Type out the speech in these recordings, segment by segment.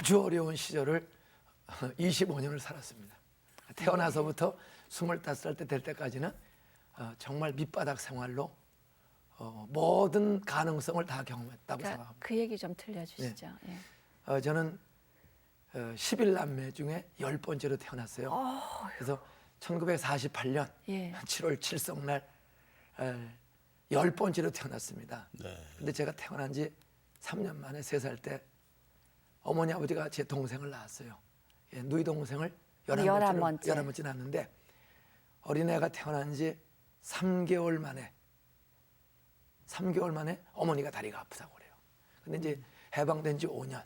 아주 어려운 시절을 25년을 살았습니다. 태어나서부터 25살 때 될 때까지는 정말 밑바닥 생활로 모든 가능성을 다 경험했다고 생각합니다. 그 얘기 좀 들려주시죠. 네. 예. 저는 11남매 중에 10번째로 태어났어요. 그래서 1948년 예. 7월 칠성날 10번째로 태어났습니다. 네. 근데 제가 태어난 지 3년 만에 3살 때 어머니 아버지가 제 동생을 낳았어요. 예, 누이 동생을 11번째 낳았는데 어린애가 태어난 지 3개월 만에 어머니가 다리가 아프다고 그래요. 근데 이제 해방된 지 5년.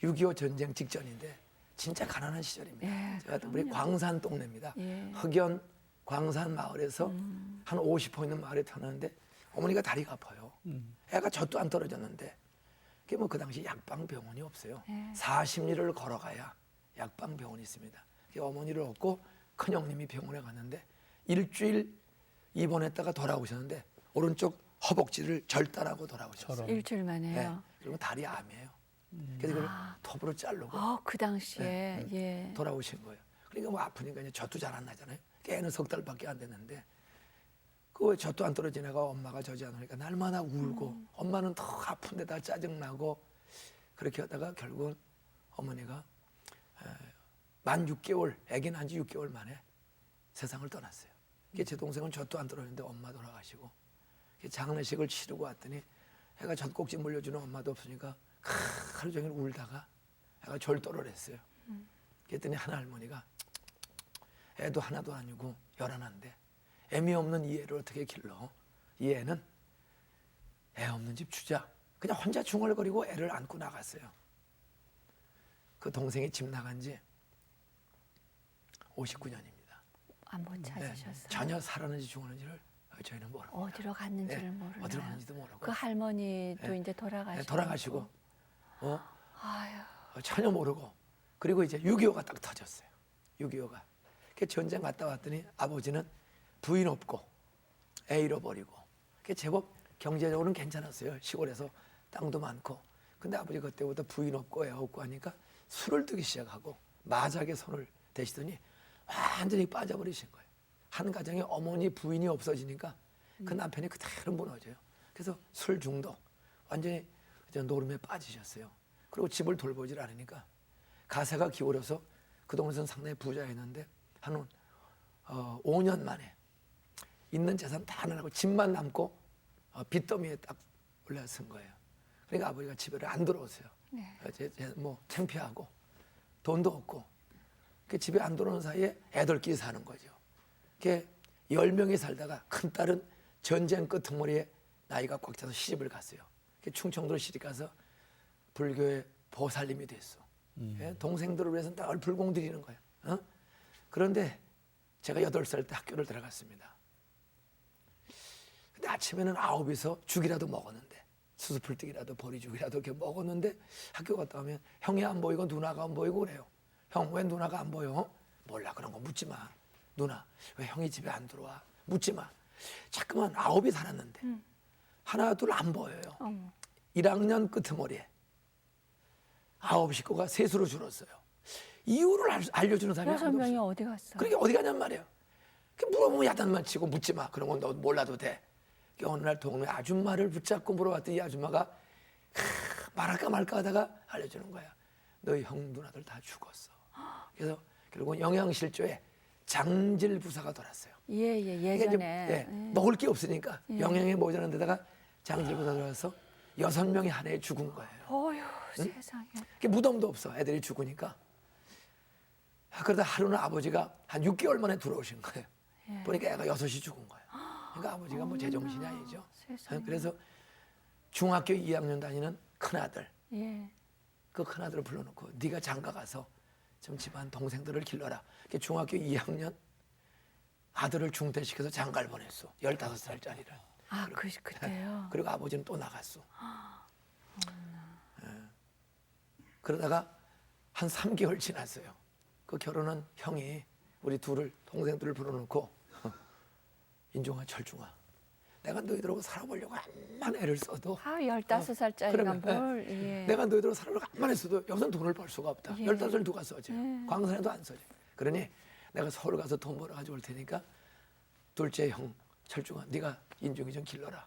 6.25 전쟁 직전인데 진짜 가난한 시절입니다. 예, 제가 우리 광산 동네입니다. 예. 흑연 광산 마을에서 한 50호 있는 마을에 태어났는데 어머니가 다리가 아파요. 애가 젖도 안 떨어졌는데 그게 뭐 그 당시 약방 병원이 없어요. 예. 40리를 걸어가야 약방 병원이 있습니다. 어머니를 얻고 큰형님이 병원에 갔는데 일주일 입원했다가 돌아오셨는데 오른쪽 허벅지를 절단하고 돌아오셨어요. 일주일 만에요. 네. 그리고 다리 암이에요. 그래서 그걸 톱으로 자르고 그 당시에 예. 돌아오신 거예요. 그러니까 뭐 아프니까 이제 젖도 잘 안 나잖아요. 걔는 석 달밖에 안 됐는데 그 젖도 안 떨어진 애가 엄마가 젖이 안 오니까 날마다 울고 엄마는 더 아픈데다 짜증나고 그렇게 하다가 결국은 어머니가 만 6개월, 아기 난 지 6개월 만에 세상을 떠났어요. 제 동생은 젖도 안 떨어졌는데 엄마 돌아가시고 장례식을 치르고 왔더니 애가 젖꼭지 물려주는 엄마도 없으니까 하루 종일 울다가 애가 절도를 했어요. 그랬더니 한 할머니가 애도 하나도 아니고 11인데 애미 없는 이 애를 어떻게 길러? 이 애는 애 없는 집 주자. 그냥 혼자 중얼거리고 애를 안고 나갔어요. 그 동생이 집 나간 지 59년입니다. 못 찾으셨어요. 전혀 살았는지 죽었는지를 저희는 모릅니다. 어디로 갔는지를 모르나요? 어디로 갔는지도 모르고. 그 할머니도 이제 돌아가시고 아유. 전혀 모르고 그리고 이제 6.25가 딱 터졌어요. 6.25가. 전쟁 갔다 왔더니 아버지는 부인 없고 애 잃어버리고 제법 경제적으로는 괜찮았어요. 시골에서 땅도 많고. 근데 아버지 그때부터 부인 없고 애 없고 하니까 술을 뜨기 시작하고 마작에 손을 대시더니 완전히 빠져버리신 거예요. 한 가정에 어머니 부인이 없어지니까 그 남편이 그대로 무너져요. 그래서 술 중독, 완전히 노름에 빠지셨어요. 그리고 집을 돌보질 않으니까 가세가 기울어서 그 동네에서는 상당히 부자였는데 한 5년 만에 있는 재산 다 나가고 집만 남고 빚더미에 딱 올라선 거예요. 그러니까 아버지가 집에 안 들어오세요. 네. 뭐 창피하고 돈도 없고 집에 안 들어오는 사이에 애들끼리 사는 거죠. 10명이 살다가 큰딸은 전쟁 끄트머리에 나이가 꽉 차서 시집을 갔어요. 충청도로 시집 가서 불교의 보살님이 됐어. 동생들을 위해서 늘 불공 드리는 거예요. 그런데 제가 8살 때 학교를 들어갔습니다. 근데 아침에는 9이서 죽이라도 먹었는데 수수풀뜨기라도 보리죽이라도 이렇게 먹었는데 학교 갔다 오면 형이 안 보이고 누나가 안 보이고 그래요. 형 왜 누나가 안 보여? 몰라 그런 거 묻지 마. 누나 왜 형이 집에 안 들어와? 묻지 마. 자꾸만 9이 살았는데 하나 둘 안 보여요. 1학년 끄트머리에 9 식구가 셋으로 줄었어요. 이유를 알려주는 사람이 아무도 6명이 없어요. 어디 갔어요? 그러니까 어디 가냔 말이에요. 물어보면 야단만 치고 묻지 마. 그런 건 너 몰라도 돼. 어느 날 동네 아줌마를 붙잡고 물어봤더니 이 아줌마가 말할까 말까 하다가 알려주는 거야. 너희 형 누나들 다 죽었어. 그래서 결국은 영양실조에 장질부사가 돌았어요. 예전에 먹을 게 없으니까 영양이 모자란 데다가 장질부사 돌아서 6명이 한 해에 죽은 거예요. 어휴 세상에. 무덤도 없어. 애들이 죽으니까. 그러다 하루는 아버지가 한 6개월 만에 들어오신 거예요. 보니까 애가 6이 죽은 거예요. 그러니까 아버지가 뭐 제정신이 아니죠. 세상에. 그래서 중학교 2학년 다니는 큰아들, 예. 그 큰아들을 불러놓고 네가 장가 가서 좀 집안 동생들을 길러라. 중학교 2학년 아들을 중퇴시켜서 장가를 보냈어. 15살짜리를. 그때요? 그리고 아버지는 또 나갔어. 그러다가 한 3개월 지났어요. 그 결혼한 형이 우리 동생들을 불러놓고 인종아 철중아 내가 너희들하고 살아보려고 암만 애를 써도 15살짜리가 그러면, 뭘 예. 내가 너희들하고 살아보려고 암만 했어도 여기서는 돈을 벌 수가 없다. 예. 15살 누가 써지? 예. 광산에도 안 써지. 그러니 내가 서울 가서 돈 벌어 가지고 올 테니까 둘째 형 철중아 네가 인중이 좀 길러라.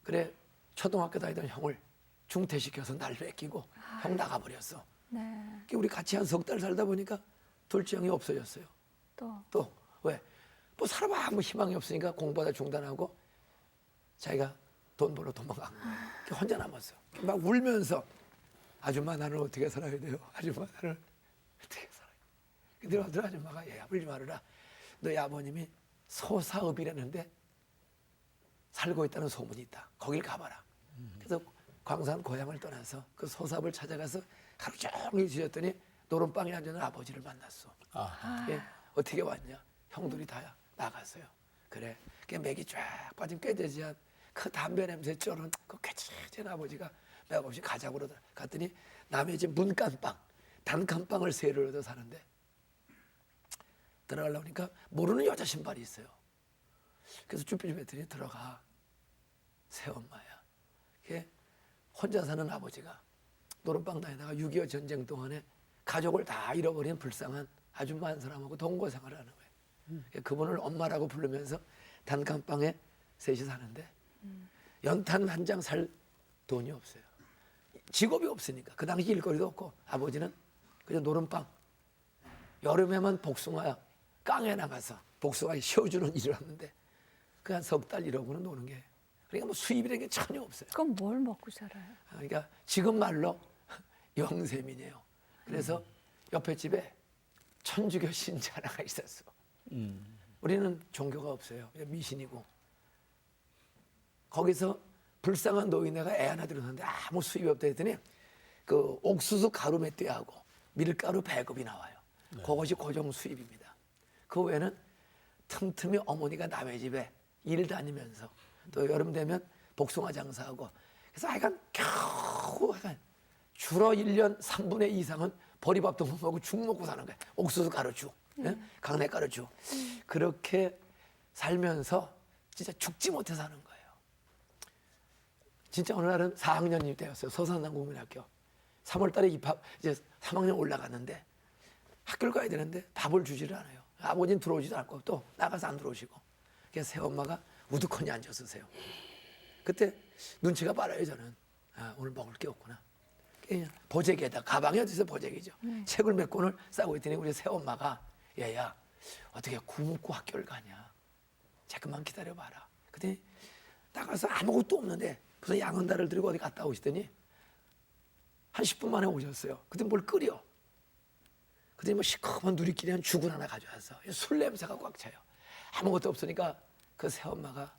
그래 초등학교 다니던 형을 중퇴시켜서 날 뺏기고 형 나가버렸어. 네. 우리 같이 한 석 달 살다 보니까 둘째 형이 없어졌어요. 또 왜? 뭐 살아봐 아무 희망이 없으니까 공부하다 중단하고 자기가 돈 벌러 도망가. 혼자 남았어. 막 울면서 아줌마 나는 어떻게 살아야 돼요? 아줌마 나는 어떻게 살아야 돼요? 근데 어떤 아줌마가 얘야 울지 말아라. 너희 아버님이 소사읍이라는데 살고 있다는 소문이 있다. 거길 가봐라. 그래서 광산 고향을 떠나서 그 소사읍을 찾아가서 하루 종일 지냈더니 노름방에 앉아있는 아버지를 만났어. 예, 어떻게 왔냐? 형들이 다 나갔어요. 그래. 그 맥이 쫙 빠진 꾀돼지한 그 담배 냄새 쩔은 그 쾌치한 아버지가 맥없이 가자고 그러더라. 갔더니 남의 집 문간방, 단칸방을 세를 얻어 사는데 들어가려고 하니까 모르는 여자 신발이 있어요. 그래서 쭈뼛쭈뼛 했더니 들어가. 새엄마야. 그게 혼자 사는 아버지가 노름방 다니다가 6.25 전쟁 동안에 가족을 다 잃어버린 불쌍한 아줌마 한 사람하고 동거 생활을 하는 거예요. 그분을 엄마라고 부르면서 단칸방에 셋이 사는데 연탄 한 장 살 돈이 없어요. 직업이 없으니까. 그 당시 일거리도 없고 아버지는 그냥 노름방 여름에만 복숭아 깡에 나가서 복숭아 씌워주는 일을 하는데 그 한 석 달 이러고는 노는 게 그러니까 뭐 수입이라는 게 전혀 없어요. 그럼 뭘 먹고 살아요? 그러니까 지금 말로 영세민이에요. 그래서 옆에 집에 천주교 신자 하나가 있었어. 우리는 종교가 없어요. 그냥 미신이고. 거기서 불쌍한 노인네가 애 하나 들었는데 아무 수입이 없다 했더니 그 옥수수 가루 몇 대하고 밀가루 배급이 나와요. 그것이 고정 수입입니다. 그 외에는 틈틈이 어머니가 남의 집에 일 다니면서 또 여름 되면 복숭아 장사하고 그래서 하여간 겨우 하여간 주로 1년 3분의 2 이상은 보리밥도 못 먹고 죽 먹고 사는 거예요. 옥수수 가루죽, 예? 강내 가루죽. 그렇게 살면서 진짜 죽지 못해 사는 거예요. 진짜 어느 날은 4학년이 되었어요. 서산남국민학교. 3월 달에 입학, 이제 3학년 올라갔는데 학교를 가야 되는데 밥을 주지를 않아요. 아버지는 들어오지도 않고 또 나가서 안 들어오시고. 그래서 새엄마가 우두커니 앉았으세요. 그때 눈치가 빨라요, 저는. 아, 오늘 먹을 게 없구나. 그냥 보재기에다, 가방에 어디서 보재기죠. 책을 몇 권을 싸고 있더니 우리 새엄마가 얘야, 어떻게 굶고 학교를 가냐. 잠깐만 기다려봐라. 그랬더니 나가서 아무것도 없는데 무슨 양은다를 들고 어디 갔다 오시더니 한 10분 만에 오셨어요. 그때 뭘 끓여. 그랬더니 뭐 시커먼 누리끼리 한 죽을 하나 가져와서 술 냄새가 꽉 차요. 아무것도 없으니까 그 새엄마가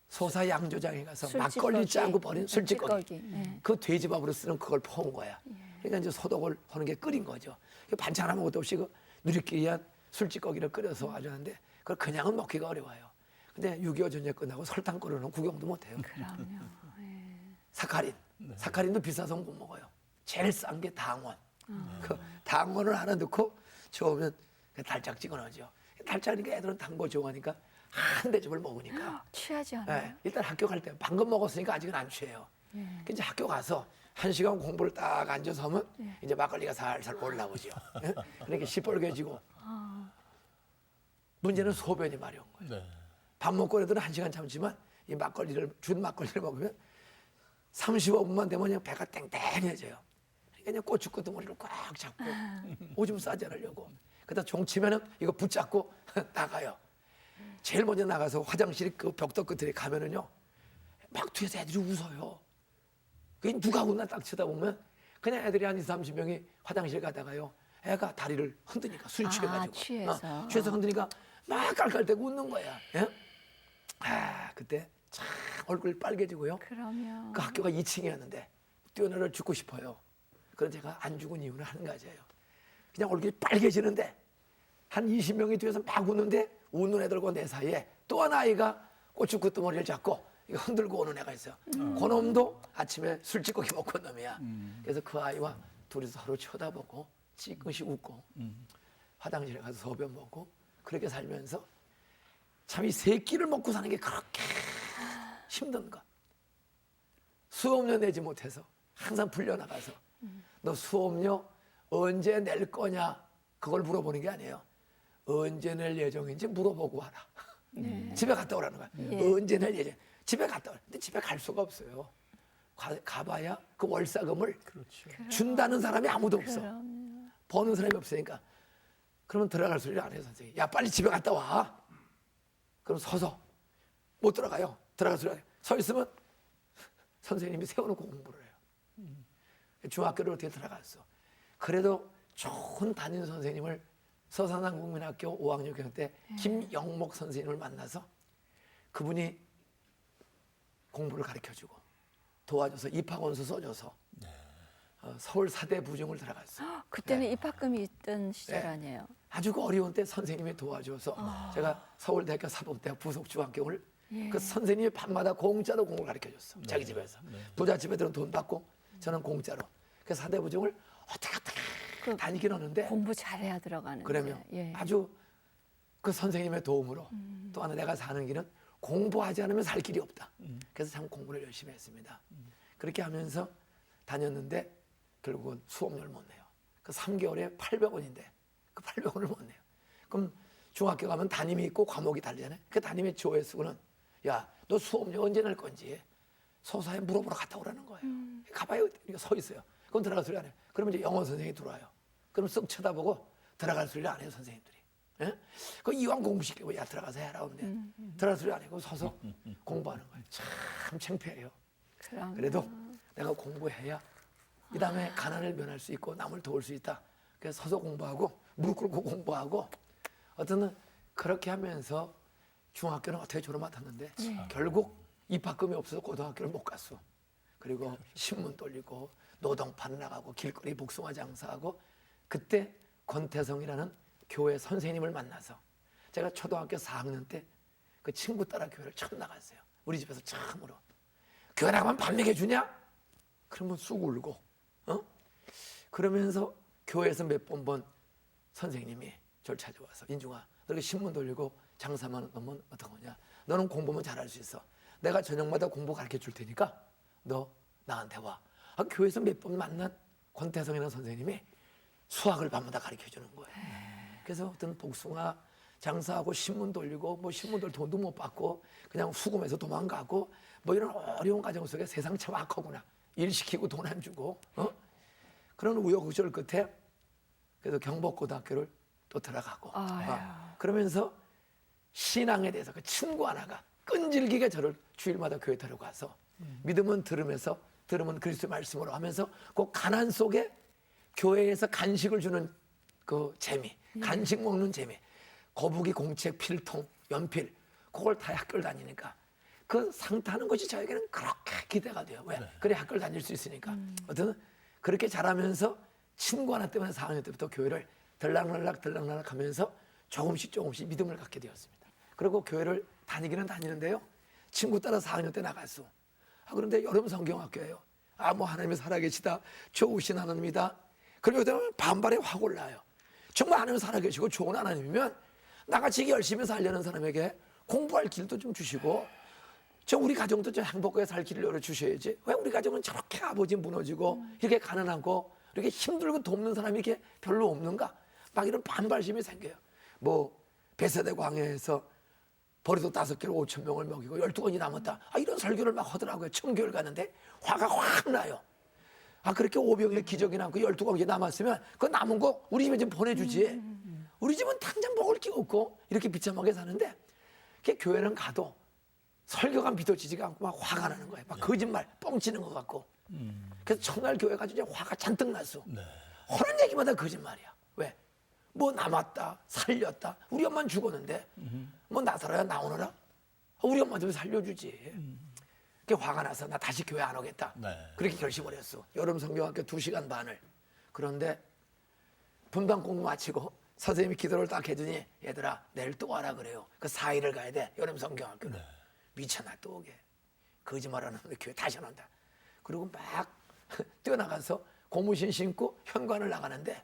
소사 양조장에 가서 술찌꺼기. 막걸리 짜고 버린 술찌꺼기. 예. 그 돼지밥으로 쓰는 그걸 퍼온 거야. 그러니까 이제 소독을 하는 게 끓인 거죠. 반찬 아무것도 없이 그 누리끼리한 술찌꺼기를 끓여서 가져왔는데 그걸 그냥은 먹기가 어려워요. 근데 6.25 전쟁 끝나고 설탕 끓여놓은 구경도 못 해요. 그럼요. 예. 사카린. 사카린도 비싸서 못 먹어요. 제일 싼 게 당원. 그 당원을 하나 넣고 저으면 달짝지근하죠. 달짝이니까 애들은 단 거 좋아하니까 한 대접을 먹으니까. 취하지 않아요? 네, 일단 학교 갈 때 방금 먹었으니까 아직은 안 취해요. 그 이제 학교 가서 1시간 공부를 딱 앉아서 하면 이제 막걸리가 살살 올라오죠. 예? 그러니까 시뻘개지고. 문제는 소변이 마려운 거예요. 네. 밥 먹고 애들은 1시간 참지만 이 막걸리를 준 막걸리를 먹으면 35분만 되면 그냥 배가 땡땡해져요. 그러니까 그냥 고춧가루머리를 꽉 잡고 오줌 싸지 않으려고. 그러다 종치면은 이거 붙잡고 나가요. 제일 먼저 나가서 화장실 그 벽돌 끝에 가면은요, 막 뒤에서 애들이 웃어요. 그게 누가 웃나 딱 쳐다보면 그냥 애들이 한 20, 30명이 화장실 가다가요, 애가 다리를 흔드니까 술 취해가지고. 취해서. 취해서 흔드니까 막 깔깔대고 웃는 거야. 예? 아, 그때 참 얼굴이 빨개지고요. 그러면 그 학교가 2층이었는데 뛰어내려 죽고 싶어요. 그런데 제가 안 죽은 이유는 한 가지예요. 그냥 얼굴이 빨개지는데 한 20명이 뒤에서 막 웃는데 웃는 애들과 내 사이에 또 하나 아이가 고추구뚜머리를 잡고 이거 흔들고 오는 애가 있어요. 그 놈도 아침에 술찌꺼기 먹고 온 놈이야. 그래서 그 아이와 둘이서 서로 쳐다보고 찌끔씩 웃고 화장실에 가서 소변 보고 그렇게 살면서 참 이 세 끼를 먹고 사는 게 그렇게 힘든가. 수업료 내지 못해서 항상 불려나가서 너 수업료 언제 낼 거냐 그걸 물어보는 게 아니에요. 언제 낼 예정인지 물어보고 와라. 집에 갔다 오라는 거야. 언제 낼 예정. 집에 갔다 오라. 근데 집에 갈 수가 없어요. 가봐야 그 월사금을 준다는 사람이 아무도 없어. 그럼. 버는 사람이 없으니까. 그러면 들어갈 소리를 안 해요, 선생님. 야, 빨리 집에 갔다 와. 그럼 서서 못 들어가요. 들어갈 소리 안 해요. 서 있으면 선생님이 세워놓고 공부를 해요. 중학교를 어떻게 들어갔어. 그래도 좋은 담임 선생님을 서산항국민학교 5학년 교육 때 김영목 선생님을 만나서 그분이 공부를 가르쳐주고 도와줘서 입학원서 써줘서 서울 사대 부중을 들어갔어요. 그때는 입학금이 있던 시절 네. 아니에요. 아주 그 어려운 때 선생님이 도와줘서 제가 서울대학교 사범대학 부속중학교를 그 선생님이 밤마다 공짜로 공부를 가르쳐줬어. 자기 집에서. 부잣집애들은 돈 받고 저는 공짜로. 그 사대 부중을 어떻게 다니긴 하는데 공부 잘해야 들어가는. 그러면 예. 아주 그 선생님의 도움으로 또 하나 내가 사는 길은 공부하지 않으면 살 길이 없다. 그래서 참 공부를 열심히 했습니다. 그렇게 하면서 다녔는데 결국은 수업료를 못 내요. 그 3개월에 800원인데 그 800원을 못 내요. 그럼 중학교 가면 담임이 있고 과목이 다르잖아요. 그 담임의 조회수는 야, 너 수업료 언제 낼 건지 소사에 물어보러 갔다 오라는 거예요. 가봐요. 이렇게 서 있어요. 그럼 들어갈 소리 안 해요. 그러면 이제 영어 선생님이 들어와요. 그럼 쓱 쳐다보고 들어갈 소리를 안 해요, 선생님들이. 예? 그 이왕 공부시키고 야 들어가서 해라 하는데 들어갈 소리 안 해고 서서 공부하는 거예요. 참 창피해요. 그럼. 그래도 내가 공부해야 이 다음에 가난을 면할 수 있고 남을 도울 수 있다. 그래서 서서 공부하고 무릎 꿇고 공부하고 어떤 그렇게 하면서 중학교는 어떻게 졸업했는데 결국 입학금이 없어서 고등학교를 못 갔어. 그리고 신문 돌리고 노동판 나가고 길거리 복숭아 장사하고 그때 권태성이라는 교회 선생님을 만나서 제가 초등학교 4학년 때 그 친구 따라 교회를 처음 나갔어요. 우리 집에서 처음으로. 교회 나가면 밥 먹여주냐? 그러면 쑥 울고 그러면서 교회에서 몇 번 본 선생님이 저를 찾아와서 인중아 너 이렇게 신문 돌리고 장사만 하면 어떡하냐? 너는 공부만 잘할 수 있어. 내가 저녁마다 공부 가르쳐 줄 테니까 너 나한테 와. 교회에서 몇 번 만난 권태성이라는 선생님이 수학을 밤마다 가르쳐 주는 거예요. 그래서 어떤 복숭아 장사하고 신문 돌리고 뭐 신문 돌 돈도 못 받고 그냥 수금해서 도망가고 뭐 이런 어려운 과정 속에 세상 참 악하구나. 일 시키고 돈 안 주고 그런 우여곡절 끝에 그래서 경복고등학교를 또 들어가고 그러면서 신앙에 대해서 그 친구 하나가 끈질기게 저를 주일마다 교회 데려가서 믿음은 들으면서 들으면 그리스도의 말씀으로 하면서 그 가난 속에 교회에서 간식을 주는 그 재미, 간식 먹는 재미, 거북이 공책, 필통, 연필 그걸 다 학교를 다니니까 그 상 타는 것이 저에게는 그렇게 기대가 돼요. 왜? 그래 학교를 다닐 수 있으니까. 어떤 그렇게 잘하면서 친구 하나 때문에 4학년 때부터 교회를 들락날락 하면서 조금씩 믿음을 갖게 되었습니다. 그리고 교회를 다니기는 다니는데요. 친구 따라 4학년 때 나갔어. 그런데 여름 성경학교예요. 뭐 하나님이 살아계시다. 좋으신 하나님이다. 그러면 반발에 확 올라요. 정말 하나님 살아계시고 좋은 하나님이면 나같이 열심히 살려는 사람에게 공부할 길도 좀 주시고 우리 가정도 좀 행복하게 살 길을 열어주셔야지. 왜 우리 가정은 저렇게 아버지 무너지고 이렇게 가난하고 이렇게 힘들고 돕는 사람이 이렇게 별로 없는가? 막 이런 반발심이 생겨요. 뭐 베세대 광야에서 버리도 5개로 5,000명을 먹이고 12건이 남았다. 이런 설교를 막 하더라고요. 청교를 가는데 화가 확 나요. 그렇게 500의 기적이 남고 12건이 남았으면 그 남은 거 우리 집에 좀 보내주지. 우리 집은 당장 먹을 게 없고 이렇게 비참하게 사는데 교회는 가도 설교가 믿어지지가 않고 막 화가 나는 거예요. 막 거짓말 뻥치는 것 같고. 그래서 첫날 교회 가서 이제 화가 잔뜩 났어. 하는 얘기마다 거짓말이야. 왜? 뭐 남았다, 살렸다. 우리 엄마는 죽었는데 뭐 나서라야 나오너라? 우리 엄마 좀 살려주지. 그게 화가 나서 나 다시 교회 안 오겠다. 그렇게 결심을 했어. 여름 성경학교 2시간 반을. 그런데 분당 공부 마치고 선생님이 기도를 딱 해주니 얘들아 내일 또 와라 그래요. 그 4일을 가야 돼. 여름 성경학교를. 미쳐나 또 오게. 거짓말하는 교회 다시 안 온다. 그리고 막 뛰어나가서 고무신 신고 현관을 나가는데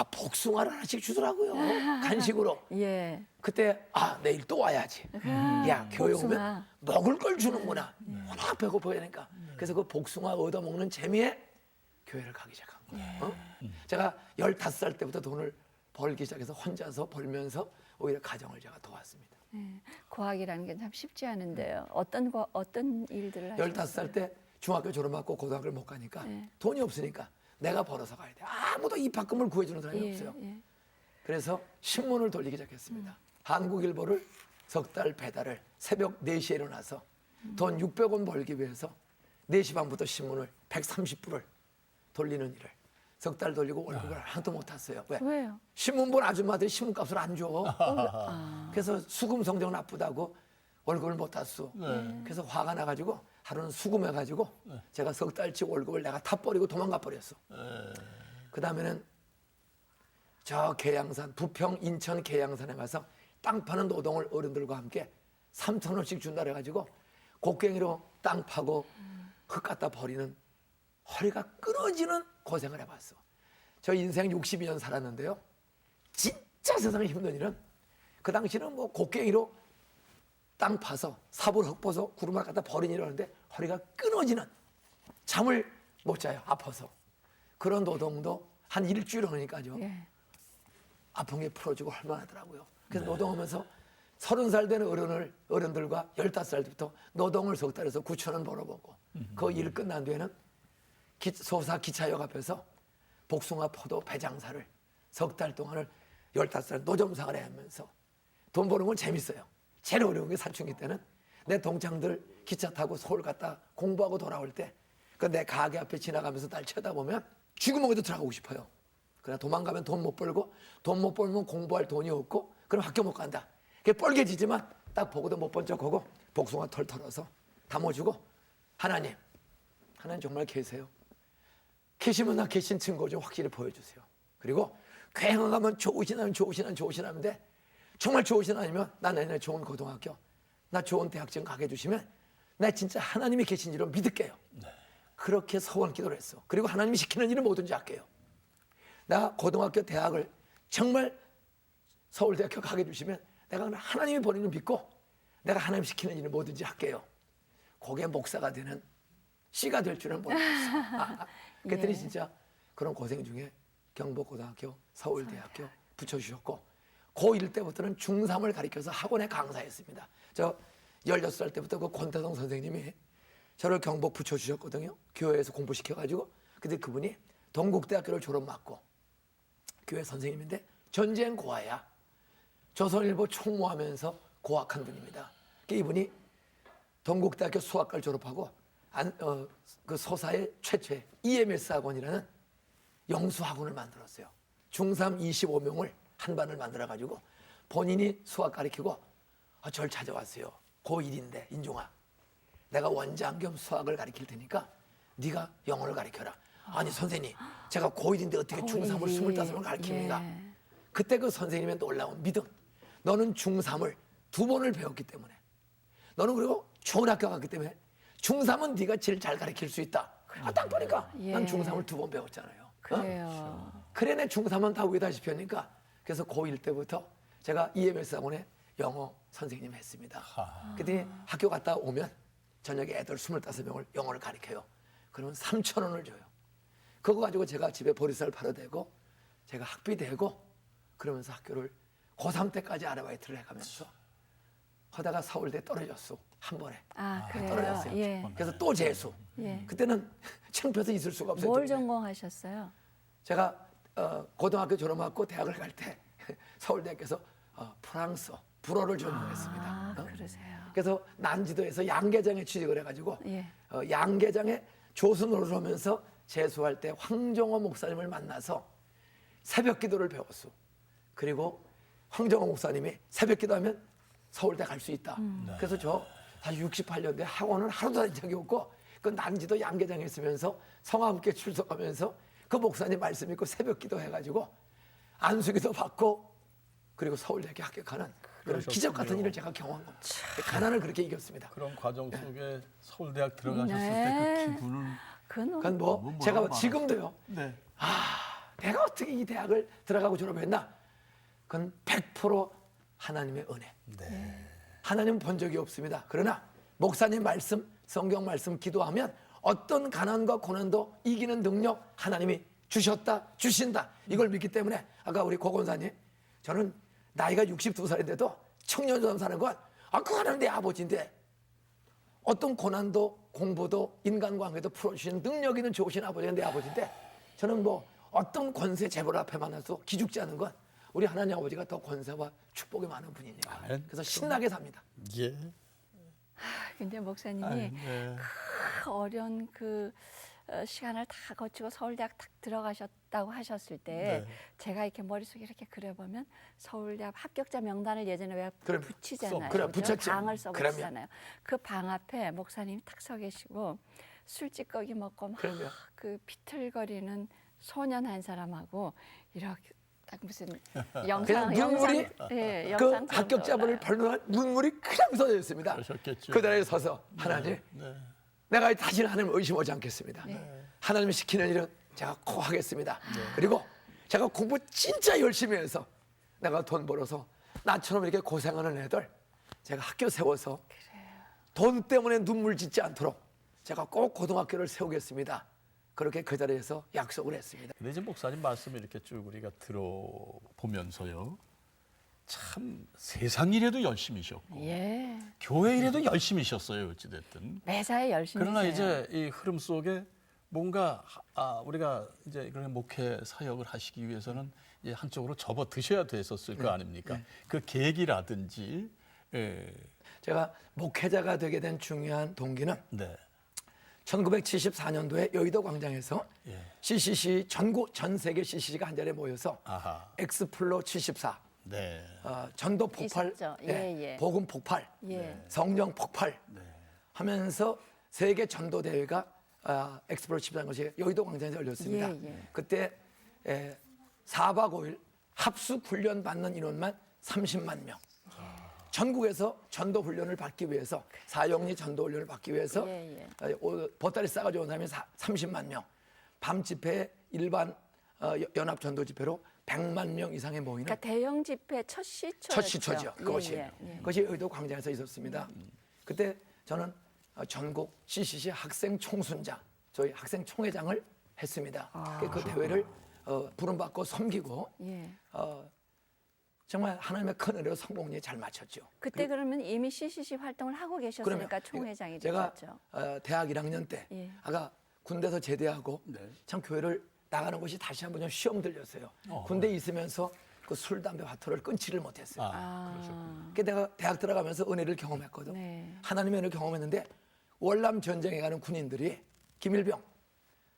복숭아를 하나씩 주더라고요. 간식으로. 예. 그때 내일 또 와야지. 야, 교회 오면 복숭아. 먹을 걸 주는구나. 워낙 배고파야 되니까. 그래서 그 복숭아 얻어먹는 재미에 교회를 가기 시작한 거예요. 제가 15살 때부터 돈을 벌기 시작해서 혼자서 벌면서 오히려 가정을 제가 도왔습니다. 예. 고학이라는 게 참 쉽지 않은데요. 어떤 일들을 하셨어요? 15살 때 중학교 졸업하고 고등학교를 못 가니까 네. 돈이 없으니까 내가 벌어서 가야 돼. 아무도 입학금을 구해주는 사람이 예, 없어요. 예. 그래서 신문을 돌리기 시작했습니다. 한국일보를 석 달 배달을 새벽 4시에 일어나서 돈 600원 벌기 위해서 4시 반부터 신문을 130부를 돌리는 일을 석 달 돌리고 월급을 하나도 못 탔어요. 왜? 왜요? 신문 본 아줌마들이 신문값을 안 줘. 그래서 수금 성적 나쁘다고 월급을 못 탔어. 그래서 화가 나가지고 하루는 수금해가지고 제가 석 달치 월급을 내가 다 버리고 도망가 버렸어. 그 다음에는 저 계양산, 부평, 인천 계양산에 가서 땅 파는 노동을 어른들과 함께 3,000원씩 준다 그래가지고 곡괭이로 땅 파고 흙 갖다 버리는 허리가 끊어지는 고생을 해봤어. 저 인생 62년 살았는데요. 진짜 세상에 힘든 일은 그 당시는 뭐 곡괭이로 땅 파서 삽을 흙 퍼서 구름을 갖다 버리니 이러는데 허리가 끊어지는 잠을 못 자요. 아파서. 그런 노동도 한 일주일 하니까요. 예. 아픈 아픈 게 풀어지고 할만하더라고요. 그래서 노동하면서 30살 된 어른들과 15살 때부터 노동을 석 달에서 9,000원 벌어보고 그 일 끝난 뒤에는 소사 기차역 앞에서 복숭아 포도 배장사를 석 달 동안을 15살 노점상을 하면서 돈 버는 건 재밌어요. 제일 어려운 게 사춘기 때는 내 동창들 기차 타고 서울 갔다 공부하고 돌아올 때 그 내 가게 앞에 지나가면서 날 쳐다보면 쥐구멍에도 들어가고 싶어요. 그러나 도망가면 돈 못 벌고 돈 못 벌면 공부할 돈이 없고 그럼 학교 못 간다. 그게 뻘개지지만 딱 보고도 못 본 척하고 복숭아 털 털어서 담아주고 하나님 정말 계세요. 계시면 나 계신 증거 좀 확실히 보여주세요. 그리고 굉장하면 좋으시나는데 정말 좋으신 아니면 나 내년에 좋은 고등학교, 나 좋은 대학생 가게 해주시면 나 진짜 하나님이 계신지로 믿을게요. 그렇게 서원 기도를 했어. 그리고 하나님이 시키는 일은 뭐든지 할게요. 나 고등학교, 대학을 정말 서울대학교 가게 해주시면 내가 하나님이 보내는 믿고 내가 하나님 시키는 일은 뭐든지 할게요. 그게 목사가 되는 씨가 될 줄은 몰랐어. 그랬더니 예. 진짜 그런 고생 중에 경북고등학교, 서울대학교 붙여주셨고 고1 때부터는 중3을 가리켜서 학원에 강사했습니다. 저 16살 때부터 그 권태성 선생님이 저를 경북 붙여주셨거든요. 교회에서 공부시켜가지고. 근데 그분이 동국대학교를 졸업 맞고 교회 선생님인데 전쟁 고아야. 조선일보 총무하면서 고학한 분입니다. 이분이 동국대학교 수학과를 졸업하고 그 소사의 최초의 EMS 학원이라는 영수학원을 만들었어요. 중3 25명을 한 반을 만들어가지고 본인이 수학 가르치고 절 찾아왔어요. 고1인데 인종아 내가 원장 겸 수학을 가르칠 테니까 네가 영어를 가르쳐라. 아니 선생님 제가 고1인데 어떻게 중3을 25을 가르칩니까? 예. 그때 그 선생님의 놀라운 믿음. 너는 중3을 2번을 배웠기 때문에 너는 그리고 좋은 학교 갔기 때문에 중3은 네가 제일 잘 가르칠 수 있다. 딱 보니까 예. 난 중3을 2번 배웠잖아요. 그래요. 그래 내 중3은 다 위다시피 하니까 그래서 고1 때부터 제가 EMS 학원에 영어 선생님 했습니다. 그랬더니 학교 갔다 오면 저녁에 애들 25명을 영어를 가르쳐요. 그러면 3,000원을 줘요. 그거 가지고 제가 집에 보리쌀 팔아대고 제가 학비 대고 그러면서 학교를 고3 때까지 아르바이트를 해가면서 하다가 서울대 떨어졌어. 한 번에. 그래요. 떨어졌어요. 예. 그래서 또 재수. 예. 그때는 창피해서 있을 수가 없어요. 뭘 전공하셨어요? 제가 고등학교 졸업하고 대학을 갈 때 서울대학교에서 프랑스어, 불어를 전공했습니다. 그러세요. 그래서 난지도에서 양계장에 취직을 해가지고 예. 양계장에 조수노를 하면서 재수할 때 황정호 목사님을 만나서 새벽 기도를 배웠어. 그리고 황정호 목사님이 새벽 기도하면 서울대 갈 수 있다. 그래서 저 다시 68년도에 학원을 하루도 다닌 적이 없고 그 난지도 양계장에 있으면서 성함께 출석하면서 그 목사님 말씀 읽고 새벽 기도 해가지고 안수기도 받고 그리고 서울대학교 합격하는 그런 그러셨군요. 기적 같은 일을 제가 경험한 겁니다. 가난을 그렇게 이겼습니다. 그런 과정 속에 서울대학 들어가셨을 네. 때 그 기분은 그건 뭐 뭐라고 제가 말하죠? 지금도요. 네. 내가 어떻게 이 대학을 들어가고 졸업했나? 그건 100% 하나님의 은혜. 하나님 본 적이 없습니다. 그러나 목사님 말씀, 성경 말씀 기도하면 어떤 가난과 고난도 이기는 능력 하나님이 주셨다, 주신다. 이걸 믿기 때문에 아까 우리 고 권사님, 저는 나이가 62살인데도 청년처럼 사는 건 그 하나님 내 아버지인데 어떤 고난도 공부도 인간관계도 풀어주시는 능력 있는 좋으신 아버지가 내 아버지인데 저는 뭐 어떤 권세 재벌 앞에 만나서 기죽지 않은 건 우리 하나님 아버지가 더 권세와 축복이 많은 분이니까. 아멘. 그래서 신나게 삽니다. 예. 근데 목사님이 네. 그 어려운 그 시간을 다 거치고 서울대학 딱 들어가셨다고 하셨을 때 네. 제가 이렇게 머릿속에 이렇게 그려보면 서울대학 합격자 명단을 예전에 왜 그럼 붙이잖아요. 그래, 그죠? 붙였죠. 방을 그러면. 써붙이잖아요. 그 방 앞에 목사님이 탁 서 계시고 술찌꺼기 먹고 막 그러면. 그 비틀거리는 소년 한 사람하고 이렇게 딱 무슨 영상 눈물이 예, 그 영상 합격자분을 벌는 눈물이 그냥 쏟아졌습니다. 그러셨겠죠. 그 자리에 서서 하나님, 네. 내가 다시는 하나님 의심하지 않겠습니다. 하나님이 시키는 일은 제가 꼭 하겠습니다. 그리고 제가 공부 진짜 열심히 해서 내가 돈 벌어서 나처럼 이렇게 고생하는 애들 제가 학교 세워서 돈 때문에 눈물 짓지 않도록 제가 꼭 고등학교를 세우겠습니다. 그렇게 그 자리에서 약속을 했습니다. 근데 이제 목사님 말씀을 이렇게 쭉 우리가 들어보면서요. 참 세상 일에도 열심히셨고 예. 교회 일에도 열심히셨어요. 어찌됐든. 매사에 열심히 그러나 해요. 이제 이 흐름 속에 뭔가 우리가 이제 그런 목회 사역을 하시기 위해서는 이제 한쪽으로 접어 드셔야 됐었을 거 아닙니까? 그 계기라든지 제가 목회자가 되게 된 중요한 동기는 네. 1974년도에 여의도 광장에서 예. CCC 전 세계 CCC가 한 자리에 모여서 아하. 엑스플로 74 네. 전도 폭발, 있었죠. 예, 예. 복음 폭발, 예. 성령 폭발 하면서 세계 전도 대회가 엑스플로 74인 것이 여의도 광장에서 열렸습니다. 예, 예. 그때 4박 5일 합숙 훈련 받는 인원만 30만 명. 전국에서 전도 훈련을 받기 위해서 사형리 전도 훈련을 받기 위해서 예, 예. 보따리 싸가지고 온 사람이 30만 명. 밤 집회 일반 연합 전도 집회로 100만 명 이상의 모이는 그러니까 대형 집회 첫 시초였죠. 첫 시초죠. 그것이 예, 예. 그것이 여의도 광장에서 있었습니다. 그때 저는 전국 CCC 학생 총순자, 저희 학생 총회장을 했습니다. 그 대회를 부름받고 섬기고 예. 정말 하나님의 큰 은혜로 성공리에 잘 마쳤죠. 그때 그러면 이미 CCC 활동을 하고 계셨으니까 그러면 총회장이 제가 되셨죠. 대학 1학년 때 예. 아까 군대에서 제대하고 네. 참 교회를 나가는 것이 다시 한번 좀 시험 들렸어요. 군대에 있으면서 그 술, 담배, 화투를 끊지를 못했어요. 그러니까 내가 대학 들어가면서 은혜를 경험했거든. 네. 하나님의 은혜를 경험했는데 월남 전쟁에 가는 군인들이 김일병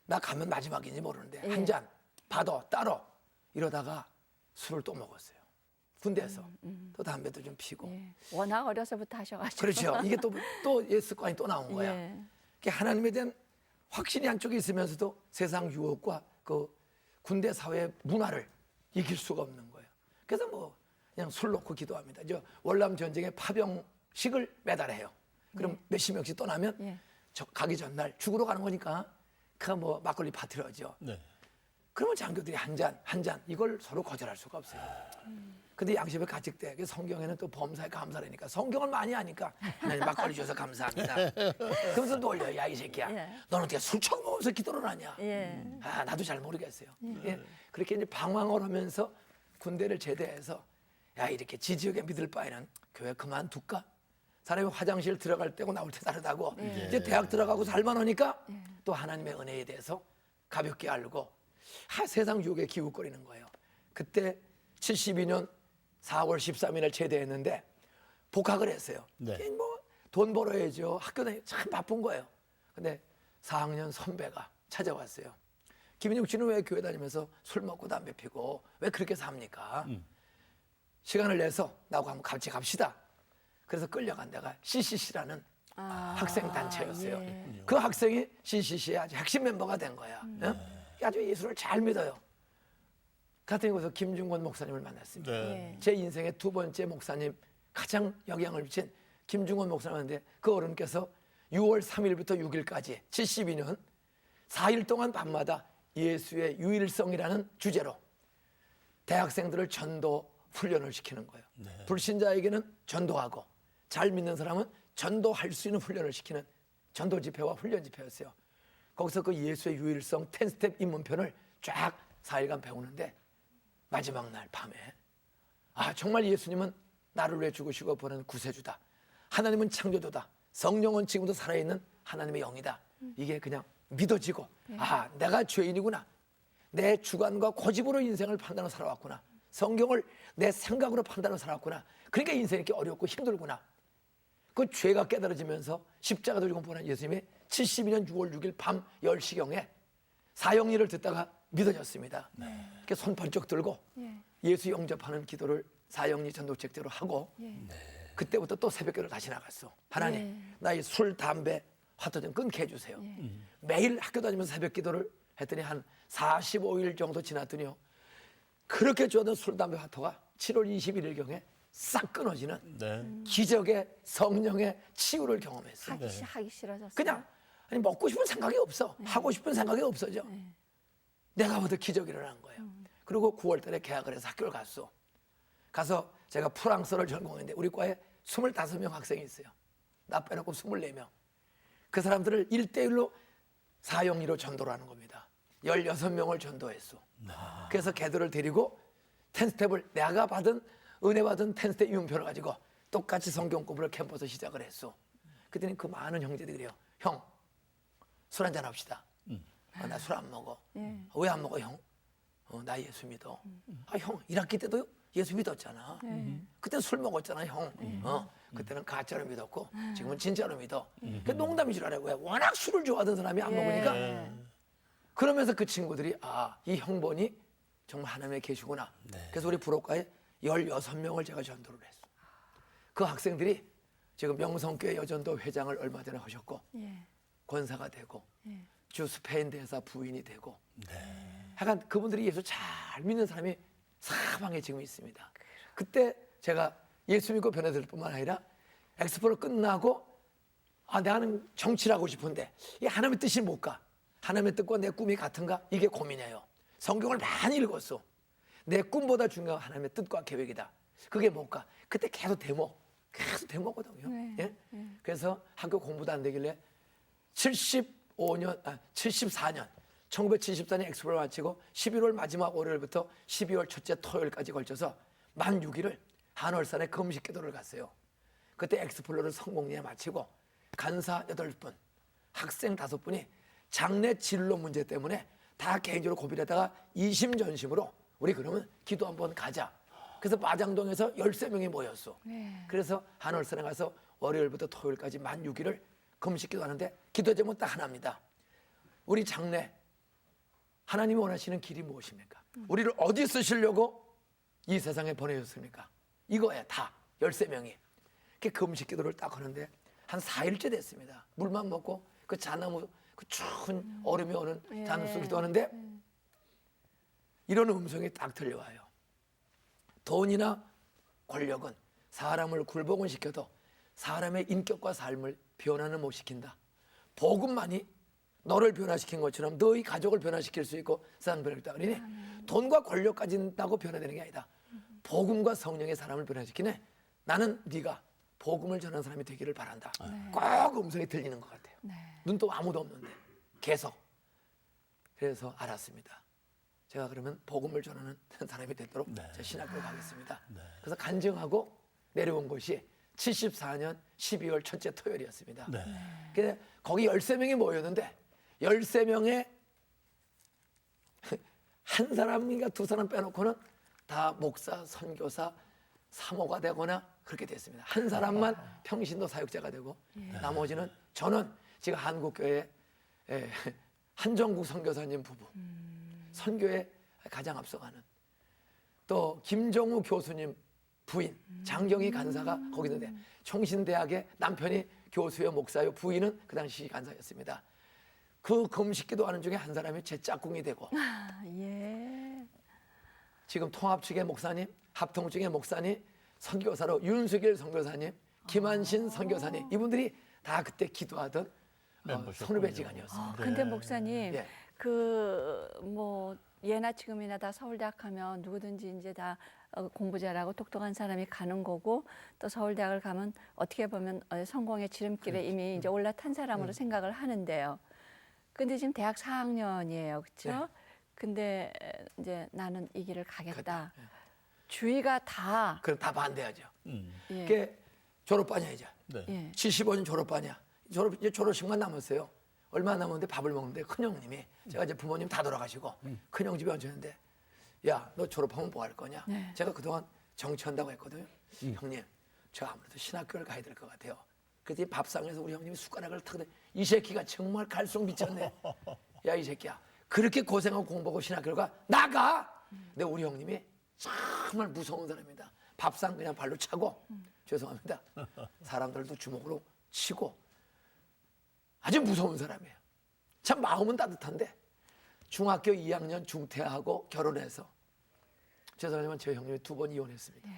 나 가면 마지막인지 모르는데 예. 한 잔 받아 따로 이러다가 술을 또 먹었어요. 군대에서 또 담배도 좀 피고. 예. 워낙 어려서부터 하셔가지고. 그렇죠. 이게 또 습관이 또 나온 거야. 예. 그러니까 하나님에 대한 확신이 한쪽에 있으면서도 세상 유혹과 그 군대 사회의 문화를 이길 수가 없는 거예요. 그래서 뭐 그냥 술 놓고 기도합니다. 저 월남 전쟁에 파병식을 매달 해요. 그럼 몇십 명씩 떠나면 예. 가기 전날 죽으러 가는 거니까 그 뭐 막걸리 파티를 하죠. 네. 그러면 장교들이 한 잔 이걸 서로 거절할 수가 없어요. 근데 양심의 가책대 성경에는 또 범사에 감사라니까 성경을 많이 하니까 하나님 막걸리 줘서 감사합니다. 그러면서 놀려. 야 이 새끼야. 예. 너는 어떻게 술 처음 먹으면서 기도를 하냐. 예. 나도 잘 모르겠어요. 예. 그렇게 이제 방황을 하면서 군대를 제대해서 야 이렇게 지지역에 믿을 바에는 교회 그만둘까? 사람이 화장실 들어갈 때고 나올 때 다르다고. 이제 대학 들어가고 살만하니까 또 하나님의 은혜에 대해서 가볍게 알고 세상 유혹에 기웃거리는 거예요. 그때 72년 4월 13일에 제대했는데 복학을 했어요. 네. 뭐 돈 벌어야죠. 학교 다니기 참 바쁜 거예요. 근데 4학년 선배가 찾아왔어요. 김인juk 씨는 왜 교회 다니면서 술 먹고 담배 피고 왜 그렇게 삽니까? 시간을 내서 나하고 한번 같이 갑시다. 그래서 끌려간 데가 CCC라는 학생 단체였어요. 예. 그 학생이 CCC의 아주 핵심 멤버가 된 거야. 예? 아주 예수를 잘 믿어요. 같은 곳에서 김중권 목사님을 만났습니다. 네. 예. 제 인생의 두 번째 목사님, 가장 영향을 미친 김중권 목사님인데 그 어른께서 6월 3일부터 6일까지 72년 4일 동안 밤마다 예수의 유일성이라는 주제로 대학생들을 전도 훈련을 시키는 거예요. 불신자에게는 전도하고 잘 믿는 사람은 전도할 수 있는 훈련을 시키는 전도 집회와 훈련 집회였어요. 거기서 그 예수의 유일성 10스텝 입문편을 쫙 4일간 배우는데 마지막 날 밤에 정말 예수님은 나를 위해 죽으시고 보내는 구세주다. 하나님은 창조주다. 성령은 지금도 살아있는 하나님의 영이다. 이게 그냥 믿어지고 내가 죄인이구나. 내 주관과 고집으로 인생을 판단하고 살아왔구나. 성경을 내 생각으로 판단하고 살아왔구나. 그러니까 인생이 이렇게 어렵고 힘들구나. 그 죄가 깨달아지면서 십자가 들고 보낸 예수님이 72년 6월 6일 밤 10시경에 사형리를 듣다가 믿어졌습니다. 이렇게 손 번쩍 들고 예수 영접하는 기도를 사형리 전도책대로 하고 그때부터 또 새벽기도를 다시 나갔어. 하나님 나의 술, 담배, 화투 좀 끊게 해주세요. 매일 학교 다니면서 새벽기도를 했더니 한 45일 정도 지났더니요. 그렇게 좋아하던 술, 담배, 화투가 7월 21일경에 싹 끊어지는 기적의 성령의 치유를 경험했어요. 하기 싫어졌어요. 그냥 먹고 싶은 생각이 없어. 하고 싶은 생각이 없어져. 내가 보다 기적이 일어난 거예요. 그리고 9월 달에 개학을 해서 학교를 갔어. 가서 제가 프랑스어를 전공했는데 우리 과에 25명 학생이 있어요. 나 빼놓고 24명. 그 사람들을 1대1로 사형리로 전도를 하는 겁니다. 16명을 전도했어. 그래서 걔들을 데리고 10스텝을 내가 은혜 받은 10스텝 이문표를 가지고 똑같이 성경 공부를 캠퍼스 시작을 했어. 그랬더니 그 많은 형제들이 그래요. 형, 술 한잔 합시다. 나 술 안 먹어. 왜 안 먹어, 형? 나 예수 믿어. 형, 1학기 때도 예수 믿었잖아. 그때 술 먹었잖아, 형. 그때는 가짜로 믿었고 지금은 진짜로 믿어. 그 농담인 줄 알아요. 왜? 워낙 술을 좋아하던 사람이 안 먹으니까. 그러면서 그 친구들이 이 형번이 정말 하나님에 계시구나. 그래서 우리 부록과에 16명을 제가 전도를 했어. 그 학생들이 지금 명성교회 여전도 회장을 얼마 전에 하셨고 권사가 되고 주 스페인 대사 부인이 되고 약간 그분들이 예수 잘 믿는 사람이 사방에 지금 있습니다. 그때 제가 예수 믿고 변화될 뿐만 아니라 엑스포를 끝나고 나는 정치를 하고 싶은데 이 하나님의 뜻이 뭘까? 하나님의 뜻과 내 꿈이 같은가? 이게 고민이에요. 성경을 많이 읽었어. 내 꿈보다 중요한 하나님의 뜻과 계획이다. 그게 뭘까? 그때 계속 데모거든요. 그래서 학교 공부도 안 되길래 74년 1974년 엑스포를 마치고 11월 마지막 월요일부터 12월 첫째 토요일까지 걸쳐서 만 6일을 한월산에 금식 기도를 갔어요. 그때 엑스플로를 성공리에 마치고 간사 8분, 학생 5분이 장래 진로 문제 때문에 다 개인적으로 고민하다가 이심전심으로 우리 그러면 기도 한번 가자. 그래서 마장동에서 13명이 모였어. 그래서 한월산에 가서 월요일부터 토요일까지 만 6일을 금식 기도하는데 기도 제목은 딱 하나입니다. 우리 장래 하나님이 원하시는 길이 무엇입니까? 우리를 어디 쓰시려고 이 세상에 보내셨습니까? 이거야 다 13명이. 그 금식 기도를 딱 하는데 한 4일째 됐습니다. 물만 먹고 그 자나무 그 추운 얼음이 오는 자나무 속 기도하는데 이런 음성이 딱 들려와요. 돈이나 권력은 사람을 굴복은 시켜도 사람의 인격과 삶을 변화는 못 시킨다. 복음만이 너를 변화시킨 것처럼 너희 가족을 변화시킬 수 있고 세상 변화시켰다. 그러니 돈과 권력 가진다고 변화되는 게 아니다. 복음과 성령의 사람을 변화시키네. 나는 네가 복음을 전하는 사람이 되기를 바란다. 꼭 음성이 들리는 것 같아요. 눈도 아무도 없는데 계속. 그래서 알았습니다. 제가 그러면 복음을 전하는 사람이 되도록 제 신학교를 가겠습니다. 그래서 간증하고 내려온 곳이 74년 12월 첫째 토요일이었습니다. 그래서 거기 13명이 모였는데 13명에 한 사람인가 두 사람 빼놓고는 다 목사, 선교사, 사모가 되거나 그렇게 됐습니다. 한 사람만 평신도 사역자가 되고 나머지는 저는 지금 한국교회 한정국 선교사님 부부 선교에 가장 앞서가는 또 김정우 교수님 부인 장경희 간사가 거기 있는데 총신대학의 남편이 교수요 목사요 부인은 그 당시 간사였습니다. 그 금식기도 하는 중에 한 사람이 제 짝꿍이 되고 지금 통합 측의 목사님, 합통 측의 목사님, 선교사로 윤수길 선교사님, 김한신 선교사님 이분들이 다 그때 기도하던 선후배지간이었습니다. 근데 목사님 그 뭐 예나 지금이나 다 서울대학 하면 누구든지 이제 다 공부 잘하고 똑똑한 사람이 가는 거고 또 서울대학을 가면 어떻게 보면 성공의 지름길에 이미 이제 올라탄 사람으로 생각을 하는데요. 근데 지금 대학 4학년이에요. 그렇죠? 네. 근데 이제 나는 이 길을 가겠다. 그렇다. 예. 주위가 다 그럼 다 반대하죠. 예. 그게 졸업반이야 이제. 네. 예. 75년 졸업반이야. 이제 졸업식만 남았어요. 얼마 남았는데 밥을 먹는데 큰형님이 제가 이제 부모님 다 돌아가시고 큰형 집에 앉았는데 야, 너 졸업하면 뭐 할 거냐? 네. 제가 그동안 정치한다고 했거든요. 형님, 저 아무래도 신학교를 가야 될 것 같아요. 그때 밥상에서 우리 형님이 숟가락을 타거든. 이 새끼가 정말 갈속 미쳤네. 야, 이 새끼야. 그렇게 고생하고 공부하고 신학교를 가? 나가! 근데 우리 형님이 정말 무서운 사람입니다. 밥상 그냥 발로 차고 죄송합니다. 사람들도 주먹으로 치고 아주 무서운 사람이에요. 참 마음은 따뜻한데 중학교 2학년 중퇴하고 결혼해서 죄송하지만 저희 형님이 2번 이혼했습니다.